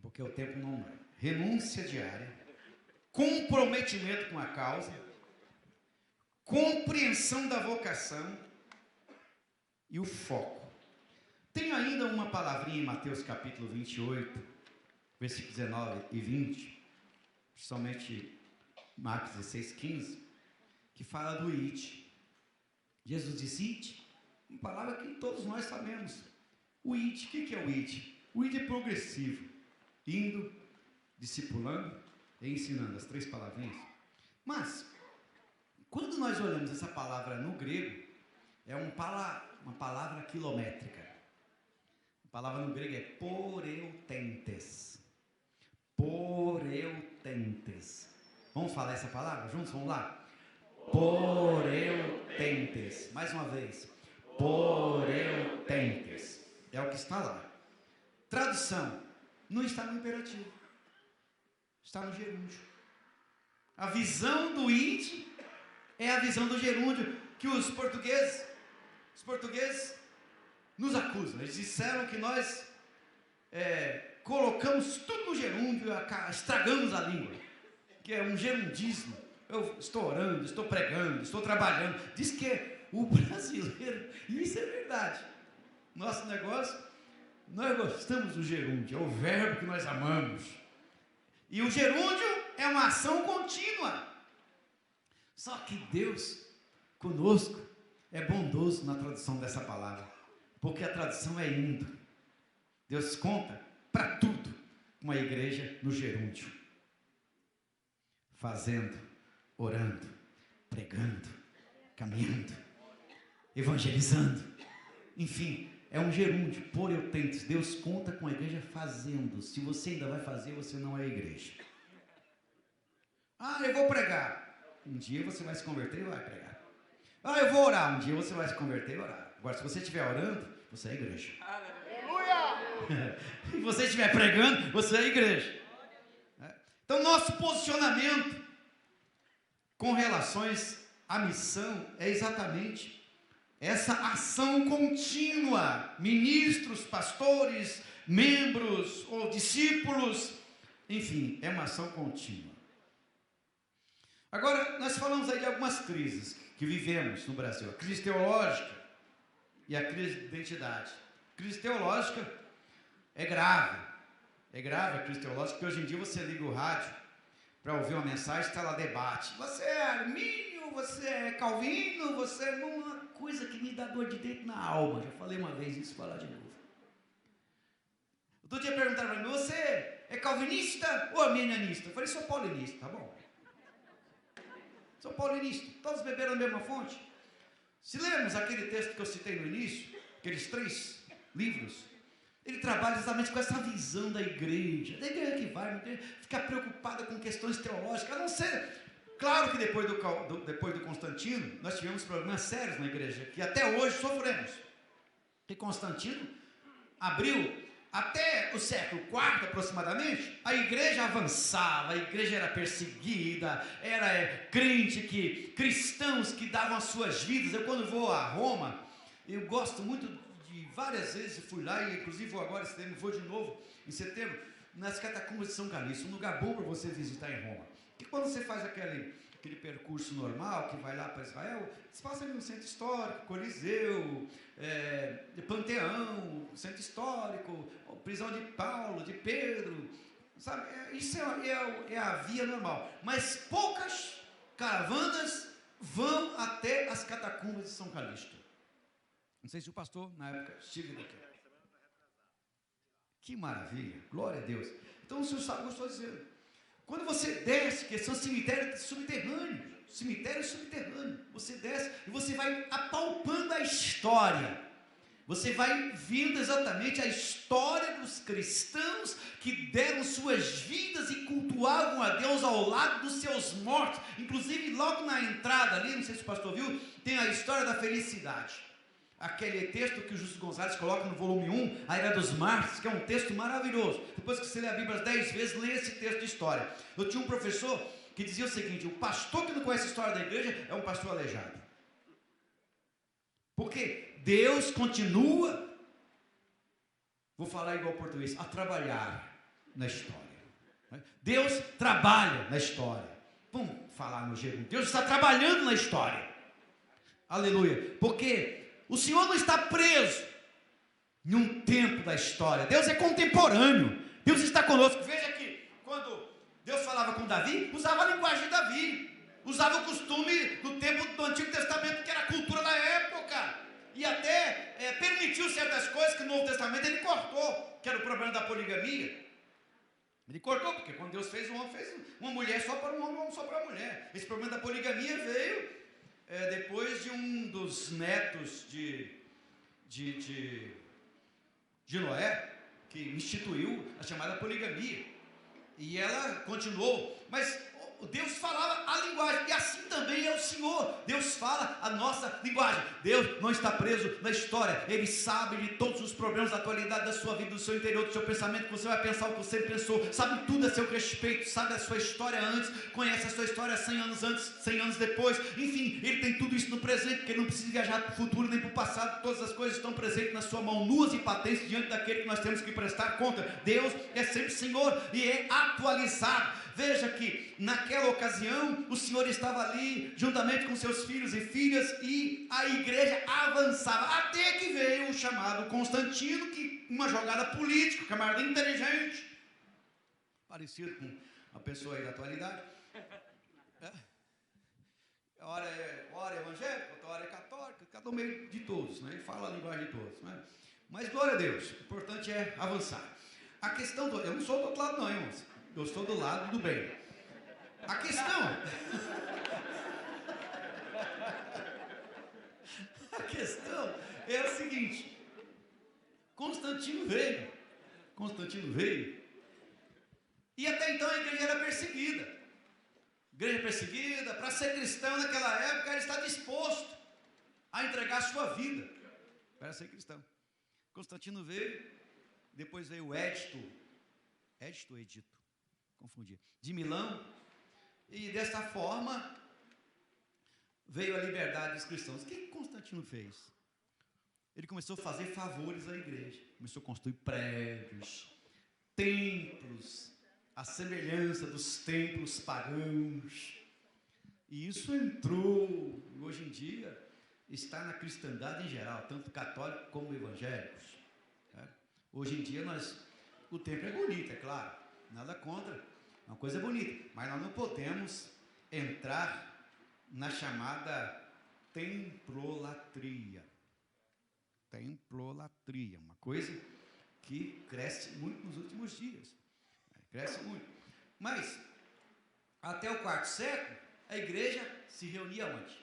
Porque o tempo não é. Renúncia diária. Comprometimento com a causa. Compreensão da vocação. E o foco. Tem ainda uma palavrinha em Mateus capítulo 28... versículos 19 e 20, principalmente Marcos 16, 15, que fala do id. Jesus disse id, uma palavra que todos nós sabemos. O id, o que é o id? O id é progressivo, indo, discipulando e ensinando, as 3 palavrinhas. Mas, quando nós olhamos essa palavra no grego, é uma palavra quilométrica. A palavra no grego é poreutentes. Poreutentes. Vamos falar essa palavra juntos? Vamos lá? Poreutentes. Mais uma vez. Poreutentes. É o que está lá. Tradução. Não está no imperativo. Está no gerúndio. A visão do id é a visão do gerúndio que os portugueses nos acusam. Eles disseram que nós colocamos tudo no gerúndio, estragamos a língua, que é um gerundismo. Eu estou orando, estou pregando, estou trabalhando. Diz que o brasileiro, e isso é verdade, nosso negócio, nós gostamos do gerúndio, é o verbo que nós amamos. E o gerúndio é uma ação contínua. Só que Deus, conosco, é bondoso na tradução dessa palavra, porque a tradução é indo. Deus conta para tudo uma igreja no gerúndio, fazendo, orando, pregando, caminhando, evangelizando, enfim, é um gerúndio, poreutentes. Deus conta com a igreja fazendo. Se você ainda vai fazer, você não é igreja. Eu vou pregar. Um dia você vai se converter e vai pregar. Eu vou orar. Um dia você vai se converter e orar. Agora, se você estiver orando, você é igreja. Se você estiver pregando, você é igreja. Então, nosso posicionamento com relações à missão é exatamente essa ação contínua. Ministros, pastores, membros ou discípulos, enfim, é uma ação contínua. Agora, nós falamos aí de algumas crises que vivemos no Brasil. A crise teológica e a crise de identidade. A crise teológica é grave. É grave a crise teológica, porque hoje em dia você liga o rádio para ouvir uma mensagem, está lá debate. Você é armínio, você é calvino, você é uma coisa que me dá dor de dentro na alma. Já falei uma vez isso, vou falar de novo. Outro dia perguntaram para mim, você é calvinista ou arminianista? Eu falei, sou paulinista, tá bom. Sou paulinista, todos beberam da mesma fonte. Se lermos aquele texto que eu citei no início, aqueles 3 livros, ele trabalha exatamente com essa visão da igreja que vai ficar preocupada com questões teológicas, a não ser... Claro que depois do Constantino, nós tivemos problemas sérios na igreja, que até hoje sofremos. E Constantino abriu, até o século IV aproximadamente, a igreja avançava, a igreja era perseguida, era cristãos que davam as suas vidas. Eu, quando vou a Roma, eu gosto muito de várias vezes, fui lá, e inclusive vou agora, vou de novo em setembro, nas catacumbas de São Calixto, um lugar bom para você visitar em Roma. Porque quando você faz aquele percurso normal, que vai lá para Israel, você passa ali no centro histórico, Coliseu, Panteão, centro histórico, prisão de Paulo, de Pedro, sabe? Isso é a via normal. Mas poucas caravanas vão até as catacumbas de São Calixto. Não sei se o pastor, na época, estive daqui. Que maravilha, glória a Deus. Então o senhor sabe o que eu estou dizendo. Quando você desce, que são cemitérios subterrâneos, você desce e você vai apalpando a história. Você vai vendo exatamente a história dos cristãos que deram suas vidas e cultuavam a Deus ao lado dos seus mortos. Inclusive, logo na entrada ali, não sei se o pastor viu, tem a história da felicidade. Aquele texto que o Justo Gonzalez coloca no volume 1, A Era dos Mártires, que é um texto maravilhoso. Depois que você lê a Bíblia 10 vezes, lê esse texto de história. Eu tinha um professor que dizia o seguinte: o pastor que não conhece a história da igreja é um pastor aleijado. Porque Deus continua, vou falar igual português, a trabalhar na história. Deus trabalha na história. Vamos falar no jeito. Deus está trabalhando na história. Aleluia. Porque o Senhor não está preso em um tempo da história. Deus é contemporâneo. Deus está conosco. Veja que quando Deus falava com Davi, usava a linguagem de Davi. Usava o costume do tempo do Antigo Testamento, que era a cultura da época. E até permitiu certas coisas que no Novo Testamento ele cortou, que era o problema da poligamia. Ele cortou, porque quando Deus fez um homem, fez uma mulher só para um homem, um homem só para a mulher. Esse problema da poligamia veio depois de um dos netos de Noé, que instituiu a chamada poligamia, e ela continuou, mas Deus falava a linguagem, e assim também é o Senhor. Deus fala a nossa linguagem. Deus não está preso na história. Ele sabe de todos os problemas da atualidade da sua vida, do seu interior, do seu pensamento, que você vai pensar o que você pensou, sabe tudo a seu respeito, sabe a sua história antes, conhece a sua história 100 anos antes, 100 anos depois. Enfim, Ele tem tudo isso no presente, porque Ele não precisa viajar para o futuro nem para o passado. Todas as coisas estão presentes na sua mão, nuas e patentes, diante daquele que nós temos que prestar conta. Deus é sempre Senhor e é atualizado. Veja que naquela ocasião o Senhor estava ali juntamente com seus filhos e filhas, e a igreja avançava, até que veio o chamado Constantino, que uma jogada política, camarada inteligente, parecido com uma pessoa aí da atualidade, ora é evangélico, outra hora é católico, cada um meio de todos, né? Ele fala a linguagem de todos, né? Mas glória a Deus, o importante é avançar. A questão eu não sou do outro lado não, irmãos. Eu estou do lado do bem. A questão é o seguinte: Constantino veio, e até então a igreja era perseguida. Para ser cristão naquela época, ele está disposto a entregar a sua vida para ser cristão. Constantino veio, depois veio o Edito, confundi, de Milão, e desta forma veio a liberdade dos cristãos. O que Constantino fez? Ele começou a fazer favores à igreja, começou a construir prédios, templos, a semelhança dos templos pagãos, e isso entrou, hoje em dia, está na cristandade em geral, tanto católicos como evangélicos. Hoje em dia o templo é bonito, é claro, nada contra, uma coisa bonita, mas nós não podemos entrar na chamada templolatria, uma coisa que cresce muito nos últimos dias, cresce muito. Mas até o quarto século a igreja se reunia onde?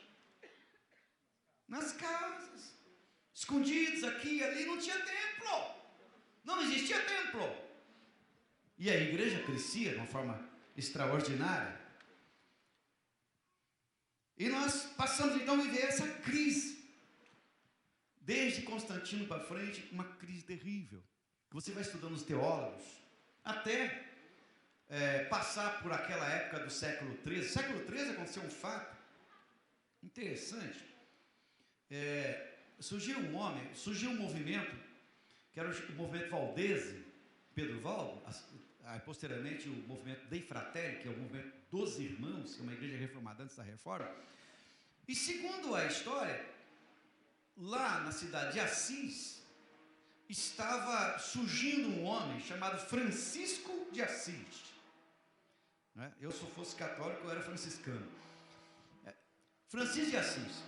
Nas casas. escondidos aqui e ali, não tinha templo. Não existia templo. E a igreja crescia de uma forma extraordinária. E nós passamos então a viver essa crise. Desde Constantino para frente, uma crise terrível. Você vai estudando os teólogos, até passar por aquela época do século XIII. No século XIII aconteceu um fato interessante. Surgiu um movimento, que era o movimento Valdese, Pedro Valdo, posteriormente o movimento Dei Fratelli, que é o movimento dos irmãos, que é uma igreja reformada antes da reforma. E segundo a história, lá na cidade de Assis, estava surgindo um homem chamado Francisco de Assis. Eu, se fosse católico, eu era franciscano. Francisco de Assis.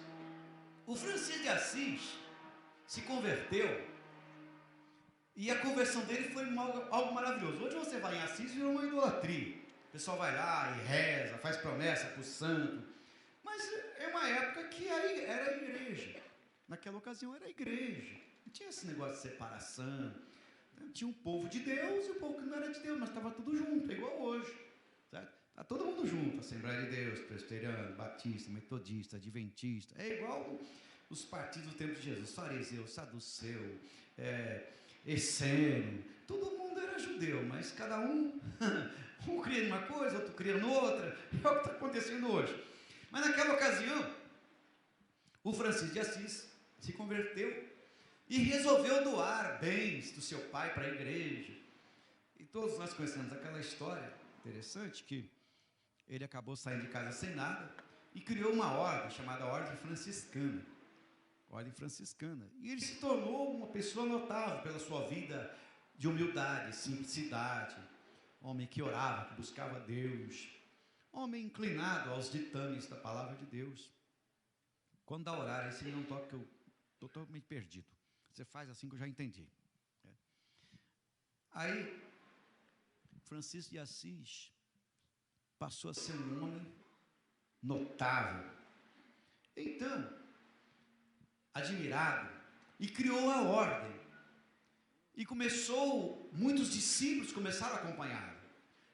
O Francisco de Assis se converteu, e a conversão dele foi algo maravilhoso. Hoje você vai em Assis e virou uma idolatria. O pessoal vai lá e reza, faz promessa para o santo. Mas é uma época que era a igreja. Naquela ocasião era a igreja. Não tinha esse negócio de separação. Tinha um povo de Deus e o povo que não era de Deus, mas estava tudo junto, é igual hoje. Está todo mundo junto, Assembleia de Deus, presbiteriano, batista, metodista, adventista. É igual os partidos do tempo de Jesus, fariseu, saduceu, essênio. Todo mundo era judeu, mas cada um cria numa coisa, outro cria noutra. É o que está acontecendo hoje. Mas naquela ocasião, o Francisco de Assis se converteu e resolveu doar bens do seu pai para a igreja. E todos nós conhecemos aquela história interessante, que ele acabou saindo de casa sem nada e criou uma ordem chamada Ordem Franciscana. Ordem Franciscana. E ele se tornou uma pessoa notável pela sua vida de humildade, simplicidade, homem que orava, que buscava Deus, homem inclinado aos ditames da palavra de Deus. Quando dá horário, esse não toca, que eu estou totalmente perdido. Você faz assim que eu já entendi. Aí, Francisco de Assis passou a ser um homem notável. Então, admirado, e criou a ordem. E muitos discípulos começaram a acompanhar.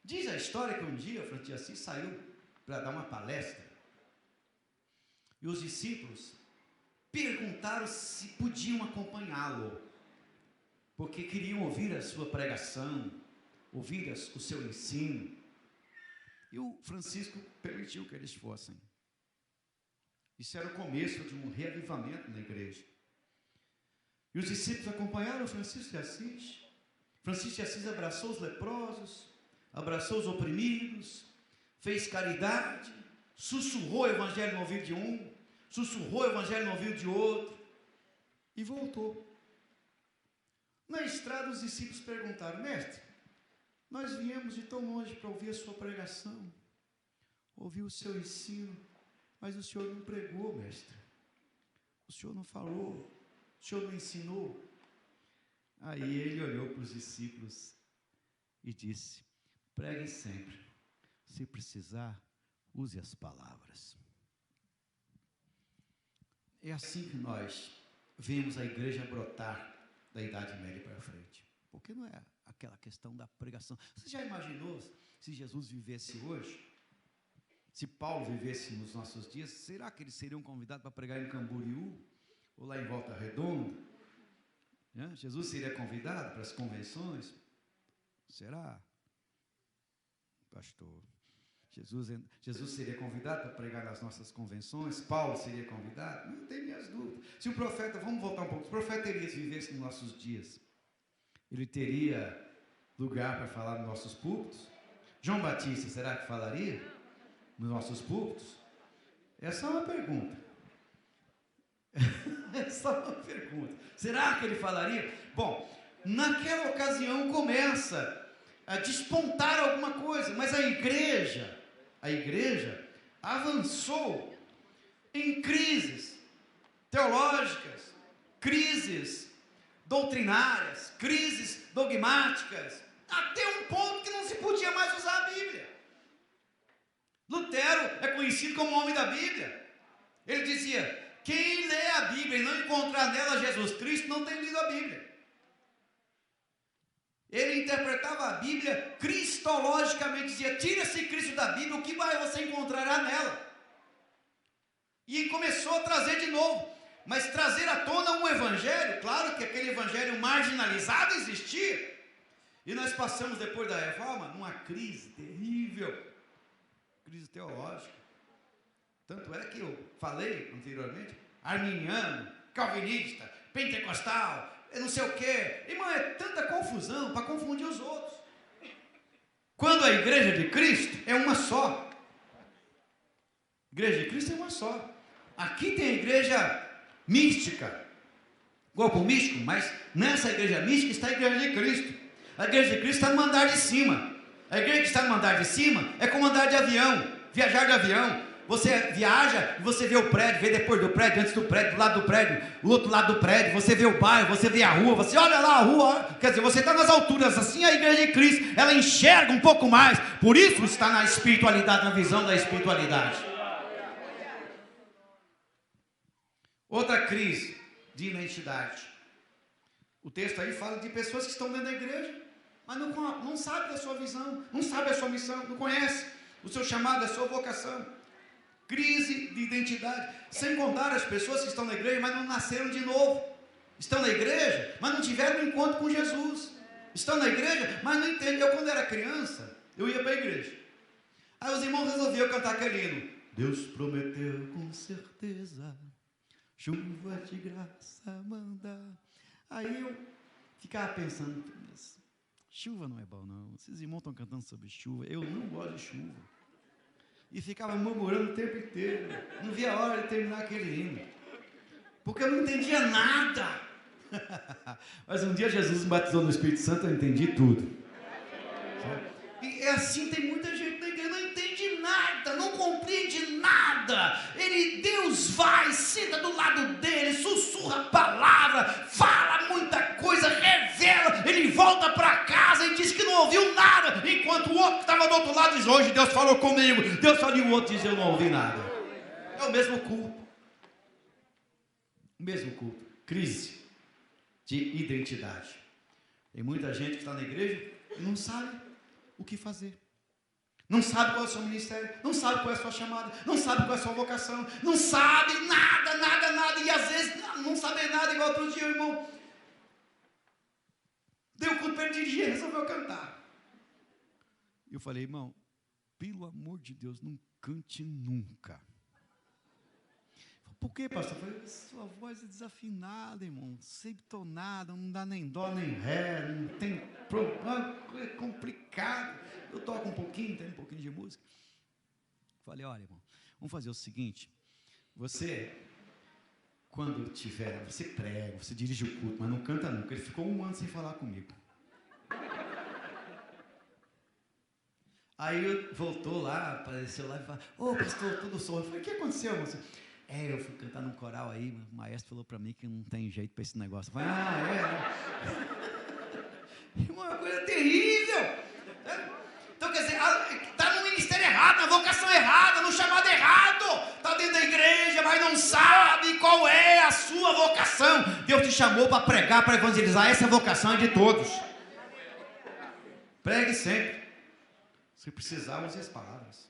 Diz a história que um dia Francisco de Assis saiu para dar uma palestra. E os discípulos perguntaram se podiam acompanhá-lo, porque queriam ouvir a sua pregação, ouvir o seu ensino. E o Francisco permitiu que eles fossem. Isso era o começo de um reavivamento na igreja. E os discípulos acompanharam Francisco de Assis. Francisco de Assis abraçou os leprosos, abraçou os oprimidos, fez caridade, sussurrou o evangelho no ouvido de um, sussurrou o evangelho no ouvido de outro, e voltou. Na estrada, os discípulos perguntaram: mestre, nós viemos de tão longe para ouvir a sua pregação, ouvir o seu ensino, mas o senhor não pregou, mestre. O senhor não falou, o senhor não ensinou. Aí ele olhou para os discípulos e disse: pregue sempre, se precisar, use as palavras. É assim que nós vemos a igreja brotar da Idade Média para frente. Porque não é aquela questão da pregação. Você já imaginou se Jesus vivesse hoje? Se Paulo vivesse nos nossos dias, será que eles seriam convidados para pregar em Camboriú? Ou lá em Volta Redonda? Jesus seria convidado para as convenções? Será? Pastor, Jesus seria convidado para pregar nas nossas convenções? Paulo seria convidado? Não tem minhas dúvidas. Se o profeta, vamos voltar um pouco, se o profeta Elias vivesse nos nossos dias, ele teria lugar para falar nos nossos púlpitos? João Batista, será que falaria nos nossos púlpitos? Essa é uma pergunta. Essa é uma pergunta. Será que ele falaria? Bom, naquela ocasião começa a despontar alguma coisa, mas a igreja avançou em crises teológicas, crises doutrinárias, crises dogmáticas, até um ponto que não se podia mais usar a Bíblia. Lutero é conhecido como o homem da Bíblia. Ele dizia: Quem lê a Bíblia e não encontrar nela Jesus Cristo, não tem lido a Bíblia. Ele interpretava a Bíblia cristologicamente, dizia, tira esse Cristo da Bíblia, o que você encontrará nela? E começou a trazer de novo, mas trazer à tona um evangelho, claro que aquele evangelho marginalizado existia, e nós passamos depois da reforma numa crise terrível, crise teológica, tanto é que eu falei anteriormente, arminiano, calvinista, pentecostal, não sei o quê, irmão, é tanta confusão para confundir os outros, quando a igreja de Cristo é uma só, igreja de Cristo é uma só. Aqui tem a igreja mística, corpo místico, mas nessa igreja mística está a igreja de Cristo. A igreja de Cristo está no andar de cima. A igreja que está no andar de cima é como andar de avião, viajar de avião. Você viaja e você vê o prédio, vê depois do prédio, antes do prédio, do lado do prédio, o outro lado do prédio, você vê o bairro, você vê a rua, você olha lá a rua, quer dizer, você está nas alturas, assim a igreja de Cristo, ela enxerga um pouco mais, por isso está na espiritualidade, na visão da espiritualidade. Outra crise de identidade. O texto aí fala de pessoas que estão dentro da igreja, mas não sabe da sua visão, não sabe a sua missão, não conhece o seu chamado, a sua vocação. Crise de identidade. Sem contar as pessoas que estão na igreja, mas não nasceram de novo. Estão na igreja, mas não tiveram um encontro com Jesus. Estão na igreja, mas não entendem. Eu, quando era criança, eu ia para a igreja. Aí os irmãos resolviam cantar aquele hino. Deus prometeu com certeza, chuva de graça manda. Aí eu ficava pensando, chuva não é bom não, esses irmãos estão cantando sobre chuva, eu não gosto de chuva. E ficava murmurando o tempo inteiro, não via a hora de terminar aquele hino, porque eu não entendia nada. Mas um dia Jesus me batizou no Espírito Santo, eu entendi tudo. E é assim, tem muita gente na igreja, não entende nada, não compreende nada. Deus vai, senta do lado dele, sussurra a palavra, fala muita coisa, revela, ele volta para casa e diz que não ouviu nada, enquanto o outro que estava do outro lado diz, hoje Deus falou comigo, Deus falou, e o outro diz, eu não ouvi nada. É o mesmo culto. O mesmo culto. Crise de identidade. Tem muita gente que está na igreja e não sabe o que fazer, não sabe qual é o seu ministério, não sabe qual é a sua chamada, não sabe qual é a sua vocação, não sabe nada, e às vezes não sabe nada, igual outro dia o irmão deu o culto para ele dirigir, resolveu cantar. Eu falei, irmão, pelo amor de Deus, não cante nunca. Por quê, pastor? Eu falei, sua voz é desafinada, irmão, septonada, não dá nem dó nem ré, não tem problema, é complicado. Eu toco um pouquinho, tem um pouquinho de música. Falei, olha, irmão, vamos fazer o seguinte, você, quando tiver, você prega, você dirige o culto, mas não canta nunca. Ele ficou 1 ano sem falar comigo. Aí voltou lá, apareceu lá e falou, ô pastor, tudo som. Eu falei, o que aconteceu, moço? Eu fui cantar num coral aí, o maestro falou para mim que não tem jeito para esse negócio. Eu falei, uma coisa terrível. Então, quer dizer, está no ministério errado, na vocação errada, no chamado errado. Está dentro da igreja, mas não sabe qual é a sua vocação. Deus te chamou para pregar, para evangelizar. Essa vocação é de todos. Pregue sempre. Se precisar, use as palavras.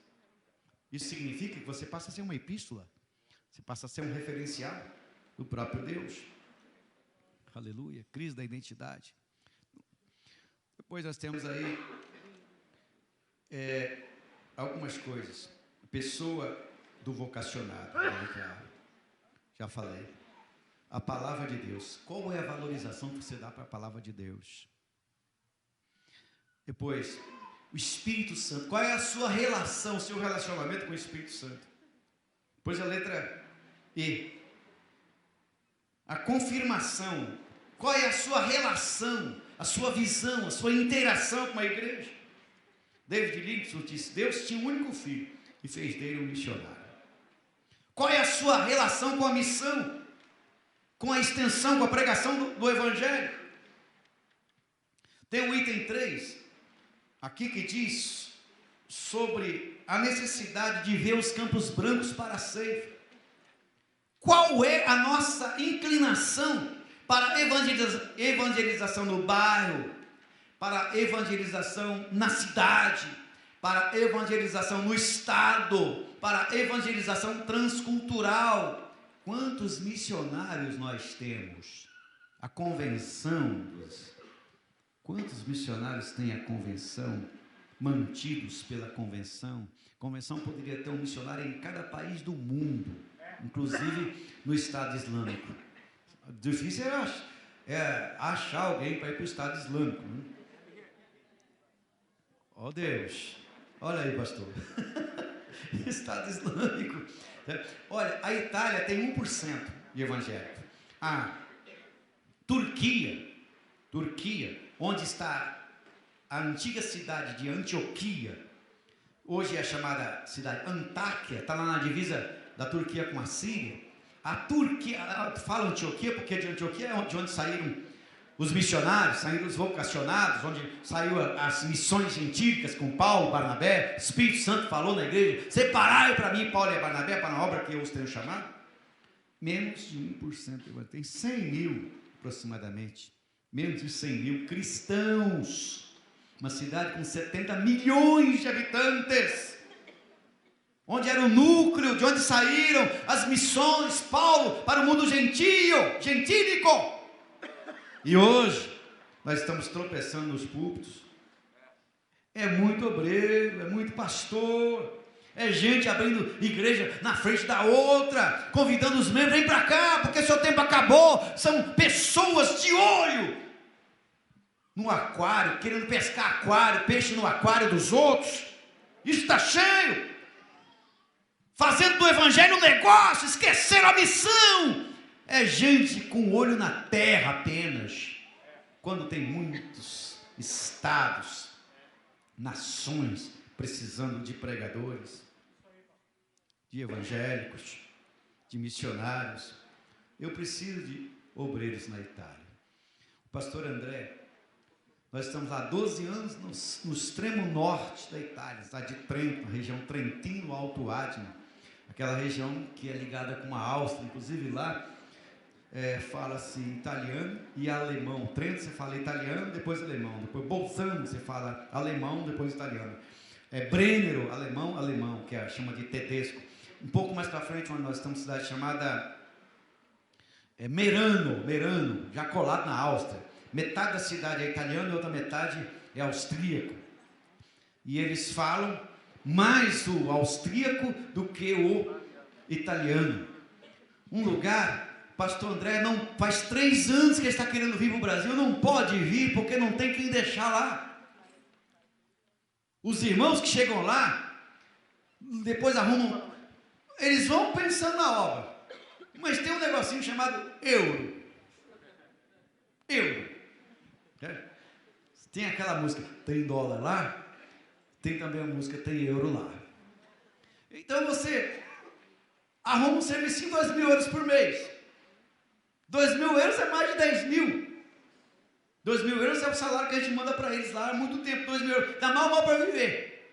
Isso significa que você passa a ser uma epístola. Você passa a ser um referencial do próprio Deus. Aleluia. Crise da identidade. Depois nós temos aí algumas coisas. Pessoa do vocacionado. Já falei. A palavra de Deus. Qual é a valorização que você dá para a palavra de Deus? Depois, o Espírito Santo. Qual é a sua relação, o seu relacionamento com o Espírito Santo? Depois a letra E. A confirmação. Qual é a sua relação, a sua visão, a sua interação com a igreja? David Livingstone disse, Deus tinha um único filho e fez dele um missionário. Qual é a sua relação com a missão? Com a extensão, com a pregação do Evangelho? Tem o item 3, aqui que diz sobre a necessidade de ver os campos brancos para a ceifa. Qual é a nossa inclinação para evangelização no bairro, para evangelização na cidade, para evangelização no estado, para evangelização transcultural? Quantos missionários nós temos? A convenção quantos missionários tem a convenção, mantidos pela convenção? A convenção poderia ter um missionário em cada país do mundo, inclusive no Estado Islâmico. Difícil é achar alguém para ir para o Estado Islâmico, né? Ó Deus, olha aí, pastor. Estado Islâmico. Olha, a Itália tem 1% de evangélico. A Turquia, onde está a antiga cidade de Antioquia, hoje é chamada cidade Antáquia, está lá na divisa da Turquia com a Síria. A Turquia, fala Antioquia porque de Antioquia é de onde saíram os missionários, saíram os vocacionados, onde saiu as missões gentílicas com Paulo, Barnabé. Espírito Santo falou na igreja: separai para mim Paulo e Barnabé para a obra que eu os tenho chamado. Menos de 1%, tem 100 mil aproximadamente, menos de 100 mil cristãos, uma cidade com 70 milhões de habitantes, onde era o núcleo, de onde saíram as missões, Paulo, para o mundo gentílico. E hoje, nós estamos tropeçando nos púlpitos. É muito obreiro, é muito pastor, é gente abrindo igreja na frente da outra, convidando os membros: vem para cá, porque seu tempo acabou. São pessoas de olho no aquário, querendo pescar aquário, peixe no aquário dos outros. Isso está cheio. Fazendo do evangelho um negócio, esqueceram a missão. É gente com olho na terra apenas, quando tem muitos estados, nações precisando de pregadores, de evangélicos, de missionários. Eu preciso de obreiros na Itália. O pastor André, nós estamos há 12 anos no extremo norte da Itália, está de Trento, na região Trentino-Alto Adige, aquela região que é ligada com a Áustria. Inclusive lá fala-se italiano e alemão. Trento você fala italiano, depois alemão. Depois Bolzano você fala alemão, depois italiano. Brennero, alemão, que chama de tedesco. Um pouco mais para frente, onde nós estamos, cidade chamada Merano, já colado na Áustria. Metade da cidade é italiana e outra metade é austríaco. E eles falam mais o austríaco do que o italiano. Um lugar, pastor André, não faz 3 anos que ele está querendo vir para o Brasil, não pode vir porque não tem quem deixar lá. Os irmãos que chegam lá, depois arrumam, eles vão pensando na obra, mas tem um negocinho chamado euro. Tem aquela música, tem dólar lá, tem também a música, tem euro lá. Então você arruma um serviço em 2.000 euros por mês. 2.000 euros é mais de 10 mil. 2.000 euros é o salário que a gente manda para eles lá há muito tempo. 2.000 euros, dá mal para viver.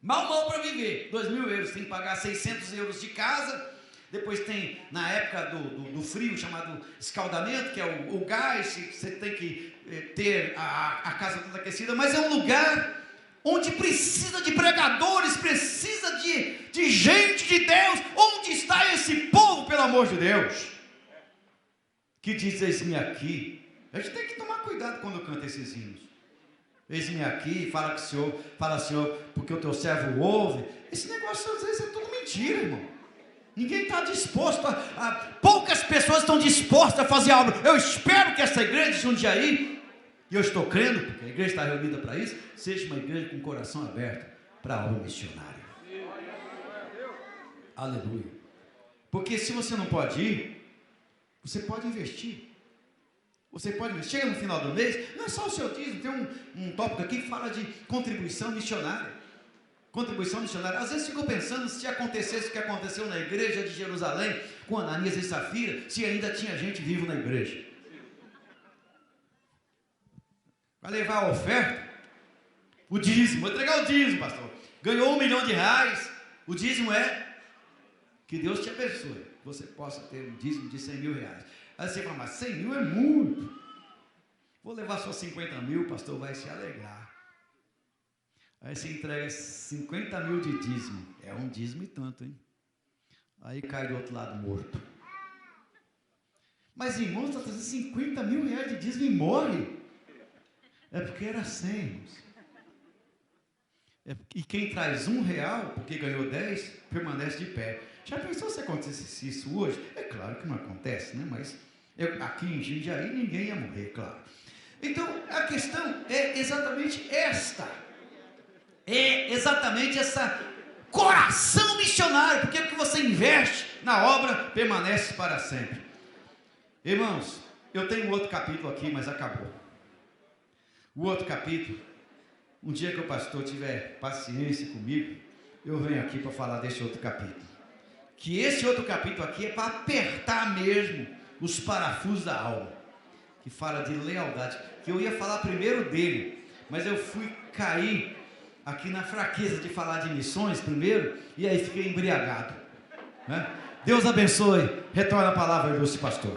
Mal para viver. 2.000 euros, tem que pagar 600 euros de casa. Depois tem, na época do frio, chamado escaldamento, que é o gás, você tem que ter a casa toda aquecida, mas é um lugar onde precisa de pregadores, precisa de gente de Deus. Onde está esse povo, pelo amor de Deus, que diz: eis-me aqui? A gente tem que tomar cuidado quando canta esses hinos. Eis-me aqui, fala Senhor, porque o teu servo ouve. Esse negócio às vezes é tudo mentira, irmão. Ninguém está disposto poucas pessoas estão dispostas a fazer a obra. Eu espero que essa igreja de Jundiaí, e eu estou crendo, porque a igreja está reunida para isso, seja uma igreja com o coração aberto para a obra missionária. Aleluia. Porque se você não pode ir, você pode investir. Chega no final do mês, não é só o seu dízimo, tem um tópico aqui que fala de contribuição missionária. Às vezes fico pensando se acontecesse o que aconteceu na igreja de Jerusalém com Ananias e Safira, se ainda tinha gente viva na igreja. Vai levar a oferta, o dízimo, vou entregar o dízimo, pastor. Ganhou R$1 milhão, o dízimo é que Deus te abençoe. você possa ter um dízimo de 100 mil reais. Aí você fala, mas 100 mil é muito. Vou levar só 50 mil, o pastor vai se alegrar. Aí você entrega 50 mil de dízimo. É um dízimo e tanto, hein? Aí cai do outro lado morto. Mas irmão, está trazendo 50 mil reais de dízimo e morre. É porque era 100, irmãos. E quem traz R$1, porque ganhou 10, permanece de pé. Já pensou se acontecesse isso hoje? É claro que não acontece, né? Mas aqui em Jundiaí ninguém ia morrer, claro. Então, a questão é exatamente esta. É exatamente essa coração missionário, porque o que você investe na obra permanece para sempre. Irmãos, eu tenho outro capítulo aqui, mas acabou. O outro capítulo, um dia que o pastor tiver paciência comigo, eu venho aqui para falar desse outro capítulo. Que esse outro capítulo aqui é para apertar mesmo os parafusos da alma. Que fala de lealdade. Que eu ia falar primeiro dele, mas eu fui cair aqui na fraqueza de falar de missões primeiro, e aí fiquei embriagado, né? Deus abençoe. Retorna a palavra, ilustre pastor.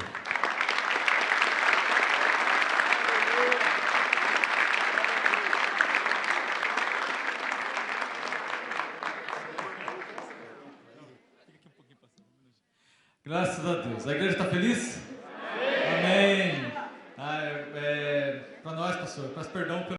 Graças a Deus. A igreja está feliz? Amém. Para nós, pastor, peço perdão pelo